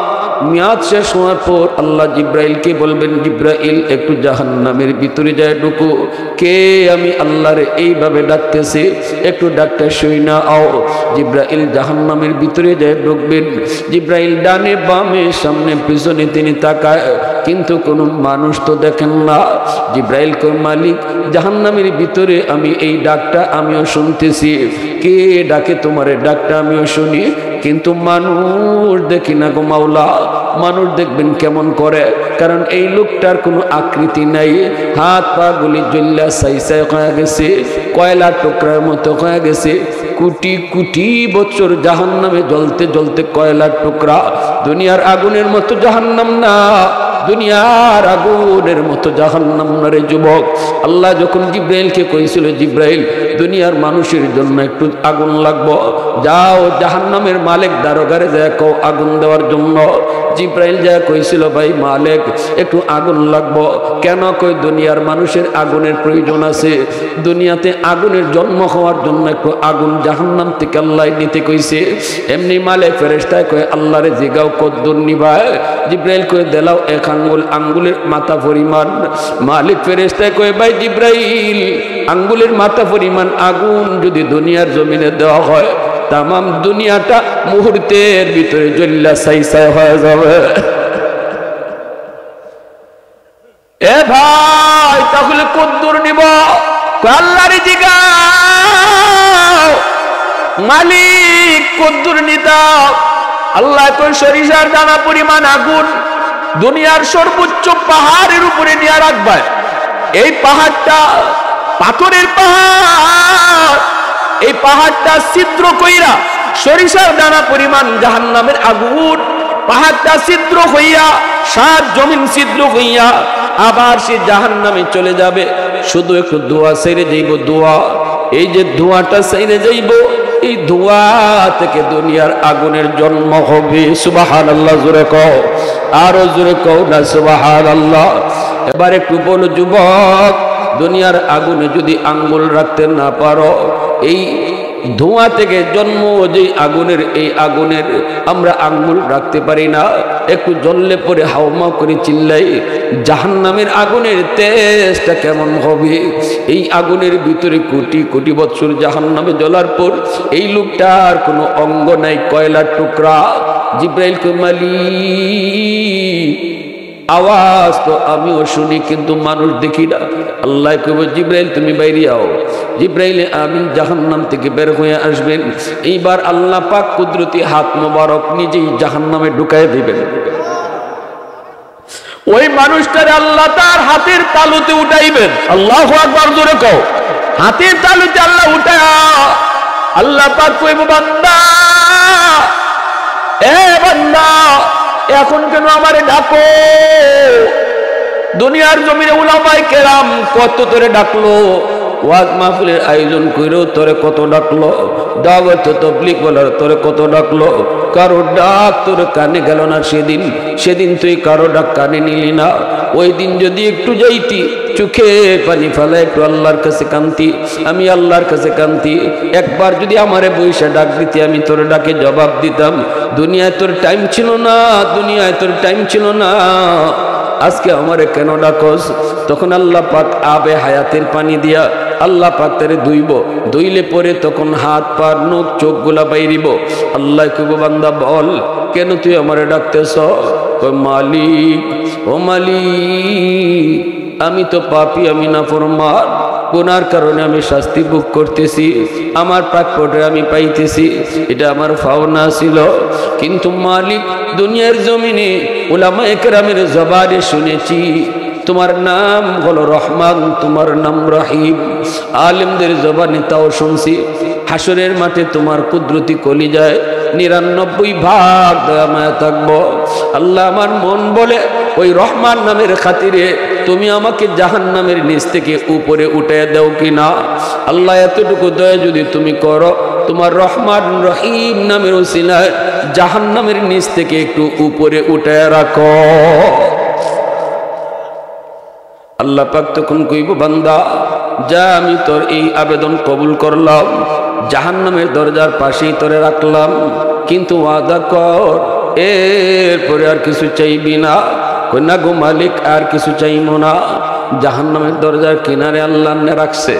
মেয়াদ শেষ হওয়ার পর আল্লাহ জিব্রাইলকে বলবেন, জিব্রাইল একটু জাহান্নামের ভিতরে যায় ঢুকো। কে? আমি আল্লাহরে এইভাবে ডাকতেছি, একটু ডাকতে শুই না আও। জিব্রাইল জাহান্নামের ভিতরে যায় ঢুকবেন। জিব্রাইল ডানে বামে সামনে পিছনে তিনি তাকায়, কিন্তু কোনো মানুষ তো দেখেন না। জিব্রাইল কয়, মালিক জাহান্নামের ভিতরে আমি এই ডাকটা আমিও শুনতেছি, কে ডাকে তোমারে? ডাকটা আমিও শুনি, কিন্তু মানুষ দেখি না গো মাওলা। মানুষ দেখবেন কেমন করে? কারণ এই লোকটার কোনো আকৃতি নাই, হাত পা গুলি জ্বল্লা সাইসাই হয়ে গেছে, কয়লার টুকরার মতো হয়ে গেছে। কোটি কোটি বছর জাহান্নামে জ্বলতে জ্বলতে কয়লার টুকরা। দুনিয়ার আগুনের মতো জাহান্নাম না, দুনিয়ার আগুনের মতো জাহান্নাম না রে যুবক। আল্লাহ যখন জিব্রাইলকে কইছিল, জিব্রাইল দুনিয়ার মানুষের জন্য একটু আগুন লাগবো, যাও জাহান্নামের মালিক দারোগারে যায় কও আগুন দেওয়ার জন্য। জিব্রাইল যা কইছিল, ভাই মালিক একটু আগুন লাগবো। কেন? কই দুনিয়ার মানুষের আগুনের প্রয়োজন আছে, দুনিয়াতে আগুনের জন্ম হওয়ার জন্য একটু আগুন জাহান্নাম থেকে আল্লাহ নিতে কইছে। এমনি মালিক ফেরেশতায় কয়, আল্লাহরে জিগাও কদ্দুর নিবায়। জিব্রাইল কই দেলাও এক আঙ্গুল, আঙ্গুলের মাথা পরিমাণ। মালিক ফেরেশতায় কয়, ভাই জিব্রাইল আঙ্গুলের মাথা পরিমাণ আগুন যদি দুনিয়ার জমিনে দেওয়া হয়, তামাম দুনিয়াটা মুহূর্তের ভিতরে জ্বল্লা ছাই হয়ে যাবে। এ ভাই তাহলে কদ্দুর নিব? আল্লাহরে জিগাও মালিক কদ্দুর নিতাও। আল্লাহ কই সরিষার দানা পরিমাণ আগুন দুনিয়ার সর্বোচ্চ পাহাড়ের উপরে নিয়ে রাখবে। এই পাহাড়টা পাথরের পাহাড়, এই পাহাড়টা ছিদ্র কইরা সরিষার দানা পরিমাণ জাহান্নামের আগুন, পাহাড়টা ছিদ্র হইয়া সাত জমিন ছিদ্র হইয়া আবার সে জাহান্নামে চলে যাবে। শুধু একটু দোয়া ছেড়ে যাইব, দোয়া। এই যে ধোঁয়াটা ছেড়ে যাইব, এই ধোঁয়া থেকে দুনিয়ার আগুনের জন্ম হবে। সুবহানাল্লাহ, জোরে কও, আরো জোরে কও না সুবহানাল্লাহ। এবার একটু বলো যুবক, দুনিয়ার আগুনে যদি আঙ্গুল রাখতে না পারো, এই ধোঁয়া থেকে জন্ম যে আগুনের, এই আগুনের আমরা আঙ্গুল রাখতে পারি না। একটু জ্বললে পরে হাওমাও করে চিল্লাই, জাহান্নামের আগুনের তেজটা কেমন হবে? এই আগুনের ভিতরে কোটি কোটি বছর জাহান্নামে জ্বলার পর এই লোকটার কোনো অঙ্গ নাই, কয়লার টুকরা। জিব্রাইল কই, মালিক আওয়াজ তো আমিও শুনি, কিন্তু মানুষ দেখি না। আল্লাহ কইব, জিব্রাইল তুমি বাইরে আও। জিব্রাইলে আমিন জাহান্নাম থেকে বের হয়ে আসবেন। এইবার আল্লাহ পাক কুদরতি হাত মোবারক নিজেই জাহান্নামে ঢুকায় দিবেন। ওই মানুষটারে আল্লাহ তার হাতের তালুতে উঠাইবেন। আল্লাহু আকবার, জোরে কও। হাতের তালুতে আল্লাহ উঠায় আল্লাহ পাক কইব, বান্দা এ বান্দা এখন কেন আমারে ডাকো? দুনিয়ার জমিনে উলামায়ে কেরাম কত তোরে ডাকলো, ওয়াজ মাহফিলের আয়োজন কইরো তোরে কত ডাকলো, দাওয়াত তাবলীগ বলার তোরে কত ডাকলো, কারো ডাক তোর কানে গেল না। সেদিন তুই কারো ডাক কানে নিলি না। ওই দিন যদি একটু যাইতি, চোখে পানি ফেলে একটু আল্লাহর কাছে কান্তি, আমি আল্লাহর কাছে কান্তি। একবার যদি আমারে বইসা ডাক দিতি, আমি তোর ডাকে জবাব দিতাম। দুনিয়ায় তোর টাইম ছিল না, দুনিয়ায় তোর টাইম ছিল না, আজকে আমারে কেন ডাকস? তখন আল্লাহ পাক আবে হায়াতের পানি দিয়া আল্লাহ পাক তারে ধুইব। ধুইলে পরে তখন হাত পা নখ চোখ গুলা বাইরিব। আল্লাহ কইব, বান্দা বল কেন তুই আমারে ডাকতেছ? কই, মালিক ও মালিক আমি তো পাপী, আমি নাফরমান, গুনার কারণে আমি শাস্তি ভোগ করতেছি, আমার প্রাপ্যটা আমি পাইতেছি, এটা আমার পাওনা ছিল। কিন্তু মালিক, দুনিয়ার জমিনে উলামায়ে কেরামের জবানে শুনেছি তোমার নাম হলো রহমান, তোমার নাম রহিম। আলেমদের জবানে তাও শুনছি। হাসরের মাঠে তোমার কুদরতি কলিজায় ৯৯ ভাগ দয়া মায়া থাকবো। আল্লাহ, আমার মন বলে ওই রহমান নামের খাতিরে তুমি আমাকে জাহান্নামের নিচ থেকে উপরে উঠে দাও কিনা। আল্লাহ, এতটুকু দয়া যদি তুমি করো, তোমার রহমান রহিম নামের উসিলায় জাহান্নামের নিচ থেকে একটু উপরে উঠে রাখো। আল্লাহ পাক তখন কইব, বান্দা যা, আমি তোর এই আবেদন কবুল করলাম, জাহান্নামের দরজার পাশেই তোরে রাখলাম, কিন্তু ওয়াদা কর এরপরে আর কিছু চাইবি না। কই না গো মালিক, আর কিছু চাইবো না। জাহান্নামের দরজার কিনারে আল্লাহ রাখছে।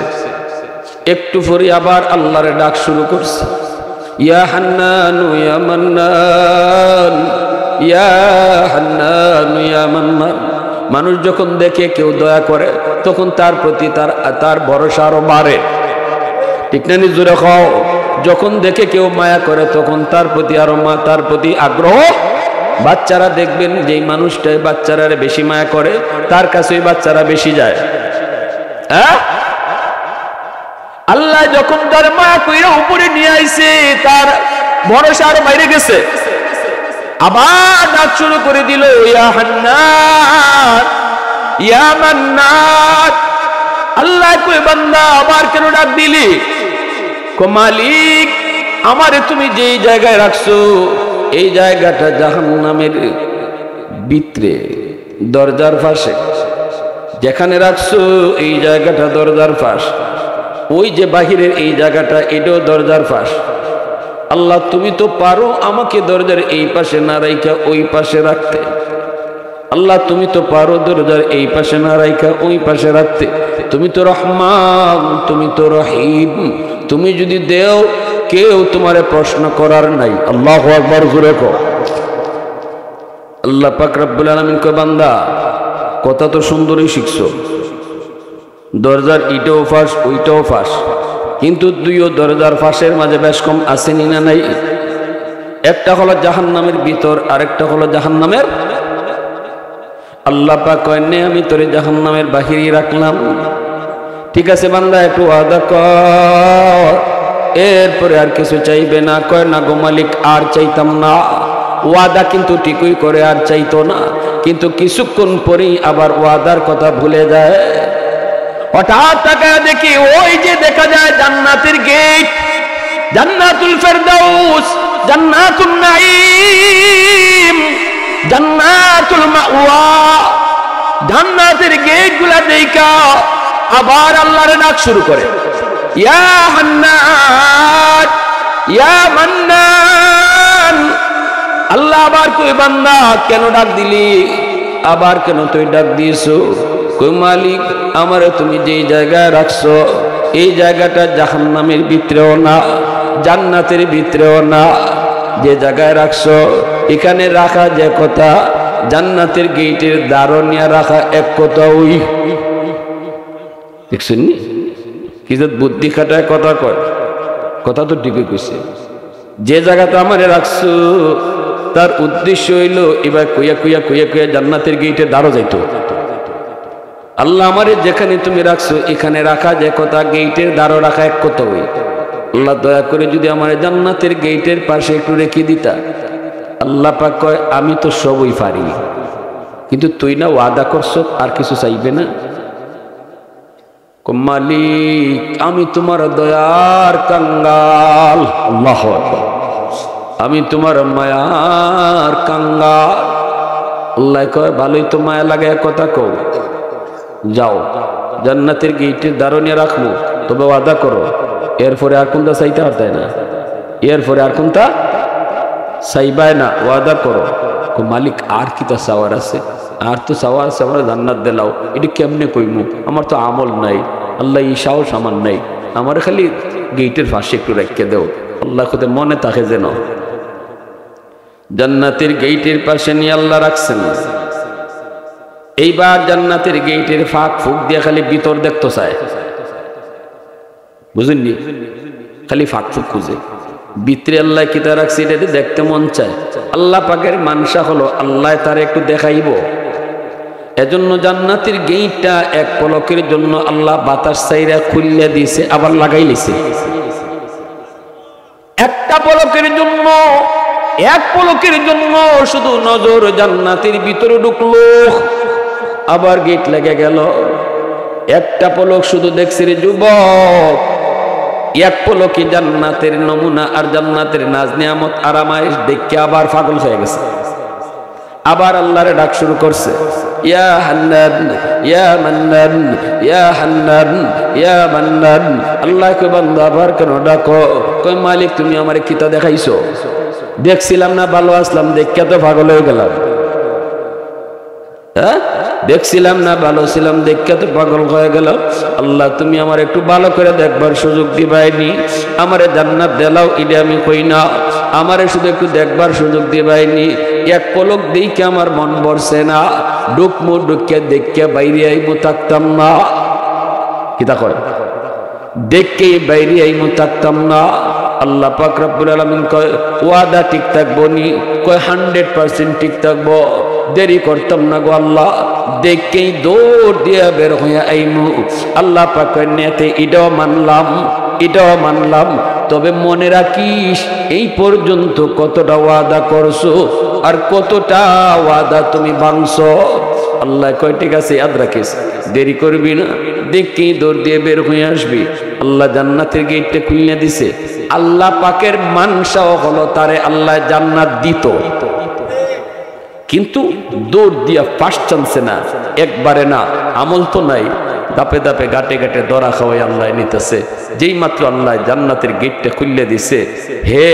একটু পরে আবার আল্লাহর ডাক শুরু করছে, ইয়া হান্নানু ইয়া মান্নান, ইয়া হান্নানু ইয়া মান্নান। মানুষ যখন দেখে কেউ দয়া করে তখন তার প্রতি তার ভরসা আরো বাড়ে, ঠিক না? নিজুরে খাও। যখন দেখে কেউ মায়া করে তখন তার প্রতি আগ্রহ। বাচ্চারা দেখবেন যেই মানুষটাই বাচ্চারা বেশি মায়া করে তার কাছে ওই বাচ্চারা বেশি যায়। হ্যাঁ, আল্লাহ যখন তার মায়া কইরা উপরে নিয়ে আইছে তার ভরসা আরো বাইরে গেছে। আবার ডাক শুরু করে দিল, ইয়া হান্নান ইয়া মান্নান। আল্লাহ কই, বান্দা আবার কেন ডাক দিলি? কো মালিক, আমারে তুমি যেই জায়গায় রাখছো এই জায়গাটা জাহান্নামের ভিতরে দরজার পাশে। যেখানে রাখছো এই জায়গাটা দরজার পাশ, ওই যে বাহিরের এই জায়গাটা এটাও দরজার পাশ। আল্লাহ, তুমি তো পারো আমাকে দরজার এই পাশে না রাইখা ওই পাশে রাখতে। আল্লাহ, তুমি তো পারো দরজার এই পাশে না রাইখা ওই পাশে রাখতে। তুমি তো রহমান, তুমি তো রহিম। তুমি যদি দেও, কেউ তোমারে প্রশ্ন করার নাই। আল্লাহু আকবার, জোরে কও। আল্লাহ পাক রব্বুল আলামিন কয়, বান্দা কথা তো সুন্দরই শিখছো, দরজার ইটাও ফাঁস ওইটাও ফাঁস, কিন্তু দুইও দরজার ফাঁসের মাঝে বেশ কম আসেনি না নাই? একটা হলো জাহান্নামের ভিতর, আরেকটা হলো জাহান্নামের। আল্লাহ পাক কয়, নে আমি তোরে জাহান্নামের বাহিরে রাখলাম। ঠিক আছে বান্দা, একটু ওয়াদা কর এরপরে আর কিছু চাইবে না। কয় না গো মালিক, আর চাইতাম না। ওয়াদা কিন্তু ঠিকই করে, আর চাইতো না, কিন্তু কিছুক্ষণ পরেই আবার ওয়াদার কথা ভুলে যায়। হঠাৎ তাকায় দেখি ওই যে দেখা যায় জান্নাতের গেট, জান্নাতুল ফেরদাউস, জান্নাতুন নাঈম, জান্নাতুল মাওয়া। জান্নাতের গেট গুলা দেখা আবার আল্লাহর ডাক শুরু করে, ইয়া হান্নান ইয়া মান্নান। আল্লাহ আবার কই, বান্দা কেন ডাক দিলি? আবার কেন তুই ডাক দিয়েছো? কই মালিক, আমারে তুমি যেই জায়গায় রাখছো এই জায়গাটা জাহান্নামের ভিতরেও না, জান্নাতের ভিতরেও না। যে জায়গায় রাখছো এখানে রাখা যে কথা, জান্নাতের গেটের দারোয়ানিয়া রাখা এক কথা। ওই দেখছেন কি যে বুদ্ধি খাটায় কথা কয়, কথা তো ঠিকই কইছে। যে জায়গাটা আমারে রাখছো তার উদ্দেশ্য হইল এবার কইয়া কইয়া কইয়া কইয়া জান্নাতের গেটে দাঁড়ো যাইতো। আল্লাহ, আমারে যেখানে তুমি রাখছো এখানে রাখা যে কথা, গেটের দাঁড়ো রাখা এক কথা। ওই আল্লাহ, দয়া করে যদি আমার জান্নাতের গেটের পাশে একটু রেখে দিতা। আল্লাহ পাক কয়, আমি তো সবই পারি, কিন্তু তুই না ওয়াদা করছো আর কিছু চাইবে না। মালিক, আমি তোমার দয়ার কাঙ্গাল। আল্লাহু আকবার, আমি তোমার মায়ার কাঙ্গাল। আল্লাহ কয়, ভালোই তো মায়া লাগে, কথা কও। যাও, জান্নাতের গেটের দারোয়ানিয়া রাখবো, তবে ওয়াদা করো এরপরে আর কোনটা চাইতে পারতে না, এরপরে আর কোনটা চাইবাই না, ওয়াদা করো। মালিক, আর কি তা চাওয়ার আছে? আর তো চাওয়া আছে, আমরা জান্নাত দিলাও, এটা কেমনে কইমু? আমার তো আমল নাই, আল্লাহ ঈশাও সামান নাই, আমার খালি গেটের পাশে একটু রেখে দেও। আল্লাহ কোতে মনে থাকে যেন। জান্নাতের গেটের পাশে নিয়ে আল্লাহ রাখছেন। এইবার জান্নাতের গেটের ফাঁক ফুক দিয়ে খালি ভিতর দেখতে চায়। বুঝেননি? খালি ফাঁকফুক খুঁজে, ভিতরে আল্লাহ কিতা রাখছে এটা দেখতে মন চায়। আল্লাহ পাকের মানসা হলো আল্লাহ তার একটু দেখাইব। এজন্য জান্নাতের গেটটা এক পলকের জন্য আল্লাহ বাতাস চাইরা খুললে দিয়েছে, আবার লাগাই লিছে। একটা পলকের জন্য, এক পলকের জন্য শুধু নজর জান্নাতের ভিতরে ঢুকলো, আবার গেট লেগে গেল। একটা পলক শুধু দেখছে রে যুবক, এক পলকে জান্নাতের নমুনা আর জান্নাতের নাজ নিয়ামত আরামায়েশ দেখে আবার পাগল হয়ে গেছে। আবার আল্লাহরে ডাক শুরু করছে, ইয়া হান্নান ইয়া মান্নান ইয়া হান্নান ইয়া মান্নান। আল্লাহ কই বান্দা আবার কেন ডাকো? কই মালিক তুমি আমারে কিতা দেখাইছো? দেখছিলাম না ভালো আসলাম, দেখে তো পাগল হয়ে গেলাম। হ্যাঁ, দেখছিলাম না ভালো ছিলাম, দেখে তো পাগল হয়ে গেল। আল্লাহ তুমি আমার একটু ভালো করে দেখবার সুযোগ দিবাইনি, আমারে জান্নাত দেলাও এটা আমি কই না, আমারে শুধু একটু দেখবার সুযোগ দিবাইনি। এক পলক দেখে আমার মন ভরছে না, ডুকমু ডুকে দেখে বাইরে আইমু থাকতাম না। কিতা কয়? দেখে বাইরে আইমু থাকতাম না। আল্লাহ পাক রব্বুল আলামিন কয় ওয়াদা ঠিক থাকবো নি? কয় 100% ঠিক থাকবো, দেরি করতাম না গো আল্লাহ, দেখেই দৌড় দিয়া বের হইয়া আইমু। আল্লাহ পাক নেতে এটাও মানলাম, এটাও মানলাম, তবে মনে রাখিস এই পর্যন্ত কতটা ওয়াদা করছো আর কতটা ওয়াদা তুমি ভাঙছো। আল্লাহ কয় ঠিক আছে ইয়াদ রাখিস, দেরি করবি না, দেখেই দৌড় দিয়ে বের হয়ে আসবি। আল্লাহ জান্নাতের গেটটা খুলে দিছে। আল্লাহ পাকের মানসাও হলো তারে আল্লাহ জান্নাত দিত, কিন্তু দৌড় দিয়া ফার্স্ট চান্সে না, একবারে না, আমল তো নাই, ধাপে ধাপে গাটে গাটে দরা খাওয়াই আল্লাহ নিতেছে। যেই মাত্র আল্লাহ জান্নাতের গেটটা খুলে দিছে, হে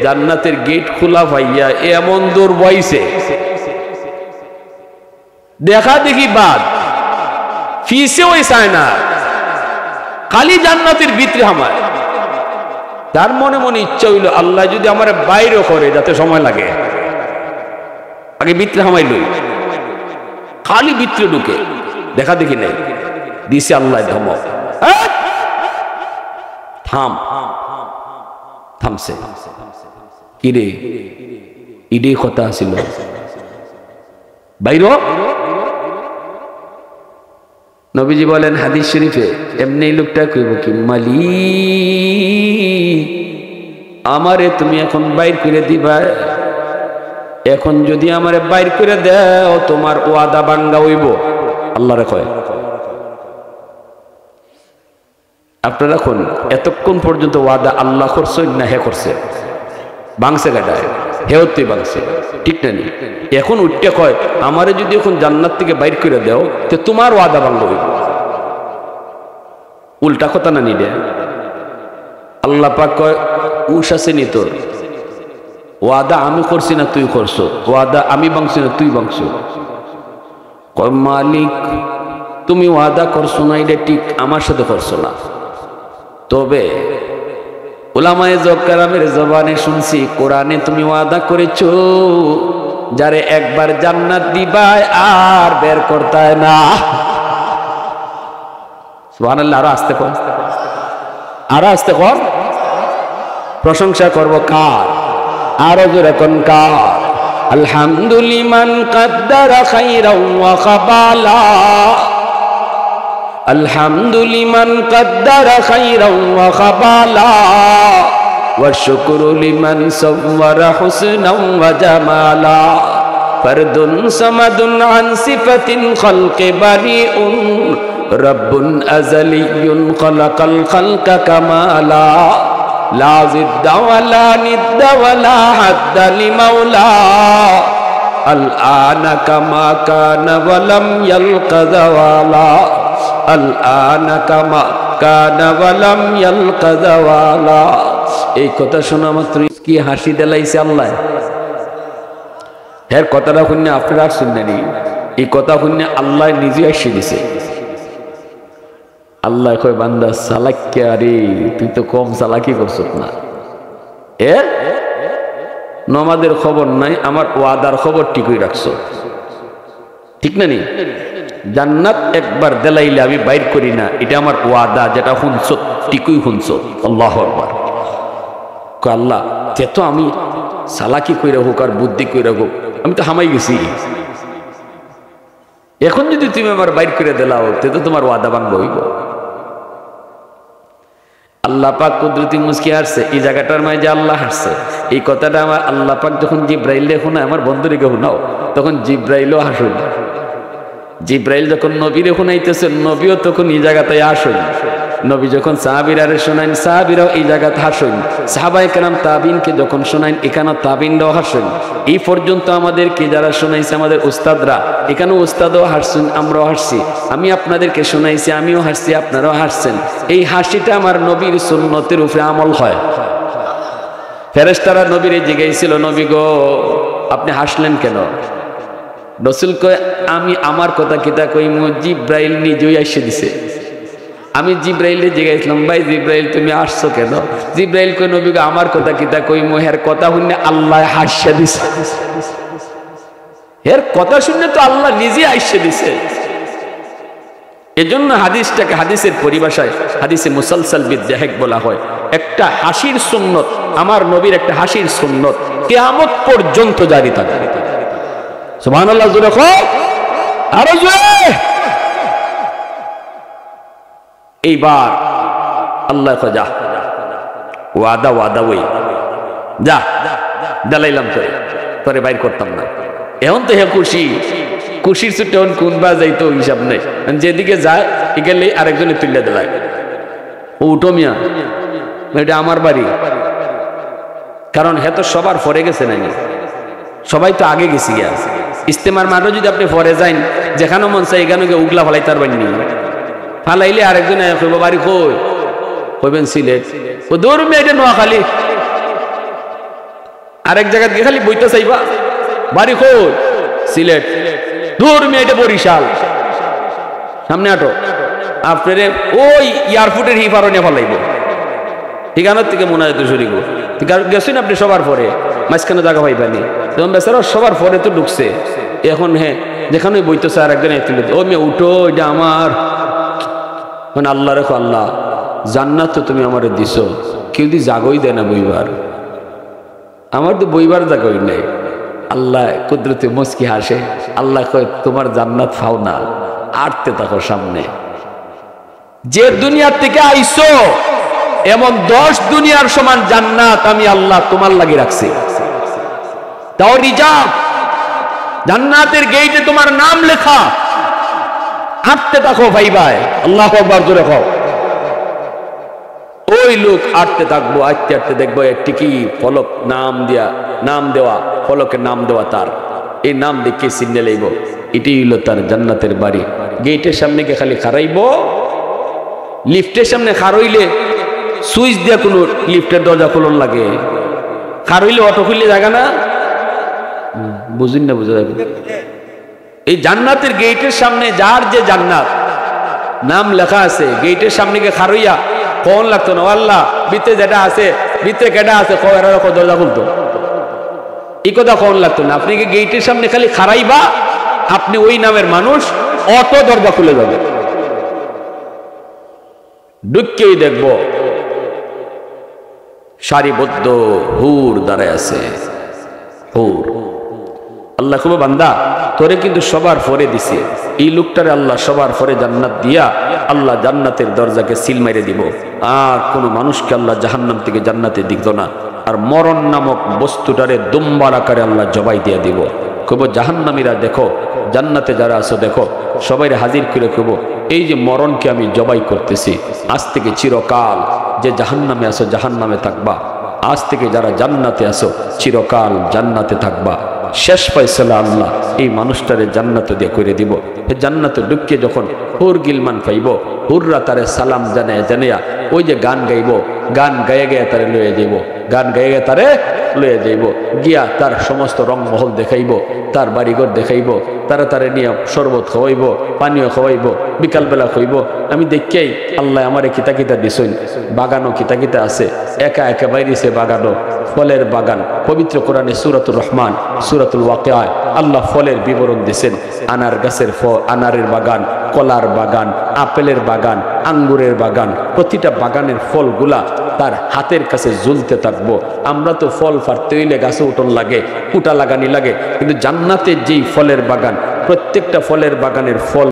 জান্নাতের গেট খোলা ভাইয়া এমন দৌড় বইছে, দেখা দেখি বাদ ফিসে ওই চায় না, খালি জান্নাতের ভিতরে আমার। তার মনে মনে ইচ্ছা হইল আল্লাহ যদি আমার বাইরে করে যাতে সময় লাগে, আগে ভিতরে হামাই লই, খালি ভিতরে ঢুকে দেখা দেখি নেই দিছে আল্লাহ ধমক, থাম, থামছে। কিরে ইডে কথা ছিল বাইর। নবীজি বলেন হাদিস শরীফে, এমনি লোকটা কইব কি মালিক আমারে তুমি এখন বাইর করে দিবা, এখন যদি আমারে বাইর করে দাও তোমার ওয়াদা ভাঙ্গা হইব। আল্লাহরে কয় আপনারা এখন এতক্ষণ পর্যন্ত ওয়াদা আল্লাহ করছে না হে করছে? ভাঙছে গাডায়, হেও তুই ভাঙছে, ঠিক না? এখন উঠতে কয় আমারে যদি এখন জান্নাত থেকে বাইর করে দাও তো তোমার ওয়াদা ভাঙ্গা হইব। উল্টা কথা না নিলে আল্লাহ পাক কয় উস আছে নি তোর? ওয়াদা আমি করছি না তুই করছো? ওয়াদা আমি ভাঙছি না তুই ভাঙছো? কয় মালিক তুমি ওয়াদা করছো না এটা ঠিক, আমার সাথে করছো না, তবে উলামায়ে কেরামের জবানে শুনছি কোরআনে তুমি ওয়াদা করেছো যারে একবার জান্নাত দিবাই আর বের করতায় না। সুবহানাল্লাহ। আরো আস্তে কর, আরো আস্তে কর, প্রশংসা করব কার? আরো জোরে কোন কার? আলহামদুলিমান কাদ্দারা খাইরাও ওয়া খাবালা, আলহামদুলিমান কাদ্দারা খাইরাও ওয়া খাবালা, ওয়া শুকরু লিমান সাওয়ারা হুসনাও ওয়া জামালা, ফারদুন সামাদুন আন সিফাতিন খালকি বারিউন, রব্বুন আযালিয়্যুন খালাকাল খালকা কামালা, লা জিদ্দা ওয়ালা নিদ্দা ওয়ালা হাদ্দা লিমাওলা, আল আনা কামা কানা ওয়ালাম ইয়ালকা যাওয়ালা, আল আনা কামা কানা ওয়ালাম ইয়ালকা যাওয়ালা। এই কথা শোনা মাত্র কি হাসি দিলাইছে আল্লাহ। এর কথাটা শুনে আপনারা আর শুনলেনি, এই কথা শুনে আল্লাহ নিজে এসে দিছে। আল্লাহ কয় বান্দা চালাক্যা রে, তুই তো কম চালাকি করছত না। নমাজের খবর নাই, আমার ওয়াদার খবর ঠিকই রাখছো, ঠিক না নি? জান্নাত একবার দেলাইলে আমি বাইর করি না, এটা আমার ওয়াদা, যেটা শুনছো ঠিকই শুনছো। আল্লাহু আকবার। আল্লাহ তে তো আমি চালাকি কইরা হোক আর বুদ্ধি কইরা হোক আমি তো হামাই গেছি, এখন যদি তুমি আমার বাইর করে দিলাও তে তো তোমার ওয়াদা ভাঙবো হইব। আল্লাহ পাক কুদরতি মুস্কি হাসছে, এই জায়গাটার মাঝে আল্লাহ হাসছে। এই কথাটা আমার আল্লাহ পাক যখন জিব্রাইলে শোনায়, আমার বন্ধুরিকে শোনাও, তখন জিব্রাইলও হাসুন। জিব্রাইল যখন নবীরে শোনাইতেছেন, নবীও তখন এই জায়গাতে আসুন। নবী যখন সাহাবীরারে শোনাইন, সাহাবীরাও এই জায়গাতে হাসুন। সাহাবায়ে কেরাম তাবিনকে যখন শোনাইন, এখানেও তাবিনরাও হাসুন। এই পর্যন্ত আমাদেরকে যারা শোনাইছে আমাদের উস্তাদরা, এখানেও উস্তাদও হাসছেন, আমরাও হাসছি। আমি আপনাদেরকে শোনাইছি, আমিও হাসছি, আপনারাও হাসছেন। এই হাসিটা আমার নবীর সুন্নতের উপরে আমল হয়। ফেরেশতারা নবীরে জিজ্ঞাসিল, নবী গো আপনি হাসলেন কেন? রাসূল কয়, আমি আমার কথা কিতা কইমু, জিব্রাইল নিজেই এসে দিছে। আমি জিব্রাইলে জিজ্ঞাসলাম, ভাই জিব্রাইল তুমি আসছো কেন? জিব্রাইল কয়, নবী গো আমার কথা কিতা কইমু, এর কথা শুনে আল্লাহ হাসিয়ে দিছে। এর কথা শুনে তো আল্লাহ নিজে হাসিয়ে দিছে। এজন্য হাদিসটাকে হাদিসের পরিভাষায় হাদিসে মুসালসাল বিদ্যাহেক বলা হয়। একটা হাসির সুন্নত, আমার নবীর একটা হাসির সুন্নত কিয়ামত পর্যন্ত জারি থাকবে। সুবহানাল্লাহ, জোরে কও, আরো জোরে। এইবার আল্লাহ কয়, যা ওয়াদা ওয়াদা ওই যা দালাইলাম, তোরে বাইর করতাম না। এখন তো হে খুশি, খুশির ছুটে এখন কোন বা যাইতো হিসাব নেই। যেদিকে যায় এগেলে আরেকজনে তুলে দিলায়, ও উঠো মিয়া, এটা আমার বাড়ি। কারণ হে তো সবার পরে গেছে নাই, সবাই তো আগে গেছি গিয়া। ইস্তেমার মাঠে যদি আপনি পরে যান, যেখানে মন চাই এখানে গিয়ে উগলা ফালাই তার বাড়ি নিয়ে ফালাইলে আরেকজন কইব বাড়ি কই, কইবেন সিলেট। ও দৌড় মেয়ে এটা নোয়াখালী। আরেক জায়গায় গিয়ে খালি বইতে চাইবা, বাড়ি কই, সিলেট। দৌড় মেয়ে এটা বরিশাল। সামনে আটো, আপনারে ওই এয়ারপোর্টের হিপারণে ফলাইব, ঠিকানার থেকে মনে হয় তো শরীর গেছেন আপনি সবার পরে, মাঝখানে জায়গা পাইবানি। তখন বেচারা সবার পরে তো ঢুকছে। এখন হ্যাঁ যেখানে বইতেছে আর একজন তুলে, ও মেয়ে উঠো, এটা আমার। আল্লাহ রেখো, আল্লাহ জান্নাত তো তুমি আমারে দিছো, কেউ যদি জাগই দেয় না বইবার, আমার তো বইবার জাগই নাই। আল্লাহ কুদরতে মুস্কি হাসে, আল্লাহ কয় তোমার জান্নাত পাও না, আটতে থাকো সামনে। যে দুনিয়ার থেকে আইসো এমন 10 দুনিয়ার সমান জান্নাত আমি আল্লাহ তোমার লাগি রাখছি। তাও রিজার্ভ, জান্নাতের গেইটে তোমার নাম লেখা। হাঁটতে থাকো ভাই ভাই, আল্লাহু আকবার জোরে কও। ওই লোক হাঁটতে থাকবো, আটতে আটতে দেখবো একটি কি ফলক নাম দেওয়া ফলকের নাম দেওয়া, তার এই নাম দেখে চিনে লইব এটি হইল তার জান্নাতের বাড়ি। গেইটের সামনে গিয়ে খালি খারাইব, লিফটের সামনে খারইলে সুইচ দিয়া কোনো লিফটের দরজা খোলন লাগে, খারইলে অটো খুললে জায়গা না, বুঝিন না, বুঝা যাবে। এই জান্নাতের গেইটের সামনে যার যে জান্নাত নাম লেখা আছে, গেইটের সামনে গিয়ে খারইয়া কোন লাগতো না, আল্লাহ ভিতরে যেটা আছে, ভিতরে কেটা আছে, দরজা খুলতো, এই কথা কোন লাগতো না। আপনি গেইটের সামনে খালি খারাইবা, আপনি ওই নামের মানুষ, অটো দরজা খুলে যাবে। ঢুককেই দেখব সারিবদ্ধ হুর দাঁড়ায় আছে, হুর। আল্লাহ খুব বান্দা তোরে কিন্তু সবার পরে দিছে, এই লোকটারে আল্লাহ সবার পরে জান্নাত দিয়া আল্লাহ জান্নাতের দরজাকে সিল মেরে দিব। আর কোন মানুষকে আল্লাহ জাহান্নাম থেকে জান্নাতে দিত না। আর মরণ নামক বস্তুটারে দুম্বার আকারে আল্লাহ জবাই দিয়ে দিব। কব জাহান্নামীরা দেখো, জান্নাতে যারা আছো দেখো, সবাই হাজির করে কব এই যে মরণকে আমি জবাই করতেছি, আজ থেকে চিরকাল যে জাহান্নামে আছো জাহান্নামে থাকবা, আজ থেকে যারা জান্নাতে আছো চিরকাল জান্নাতে থাকবা। শেষ ফয়সালা আল্লাহ এই মানুষটারে জান্নাতে দিয়ে করে দিব। জান্নাতে ঢুকে যখন হুর গিলমান পাইব, হুররা তারে সালাম জানায় জানাইয়া ওই যে গান গাইব, গান গায়ে গায়ে তারে লয়ে যাইব, গান গায়ে গায়ে তারে লয়ে যাইব, গিয়া তার সমস্ত রংমহল দেখাইব, তার বাড়িঘর দেখাইব, তারা তারে নিয়ে শরবত খাওয়াইব, পানীয় খাওয়াইব, বিকালবেলা খাইব। আমি দেখেই আল্লাহ আমারে কিতা কিতা দিছইন, বাগানো কিতা কিতা আছে, একা একা বাইরেছে বাগানো, ফলের বাগান। পবিত্র কোরআনে সূরাতুর রহমান, সূরাতুল ওয়াকিয়ায় আল্লাহ ফলের বিবরণ দিয়েছেন। আনার গাছের ফল, আনারের বাগান, কলার বাগান, আপেলের বাগান, আঙ্গুরের বাগান, প্রতিটা বাগানের ফলগুলা তার হাতের কাছে ঝুলতে থাকবো। আমরা তো ফল ফাটতে হইলে গাছে উঠন লাগে, কুটা লাগানি লাগে, কিন্তু জান্নাতের যেই ফলের বাগান, প্রত্যেকটা ফলের বাগানের ফল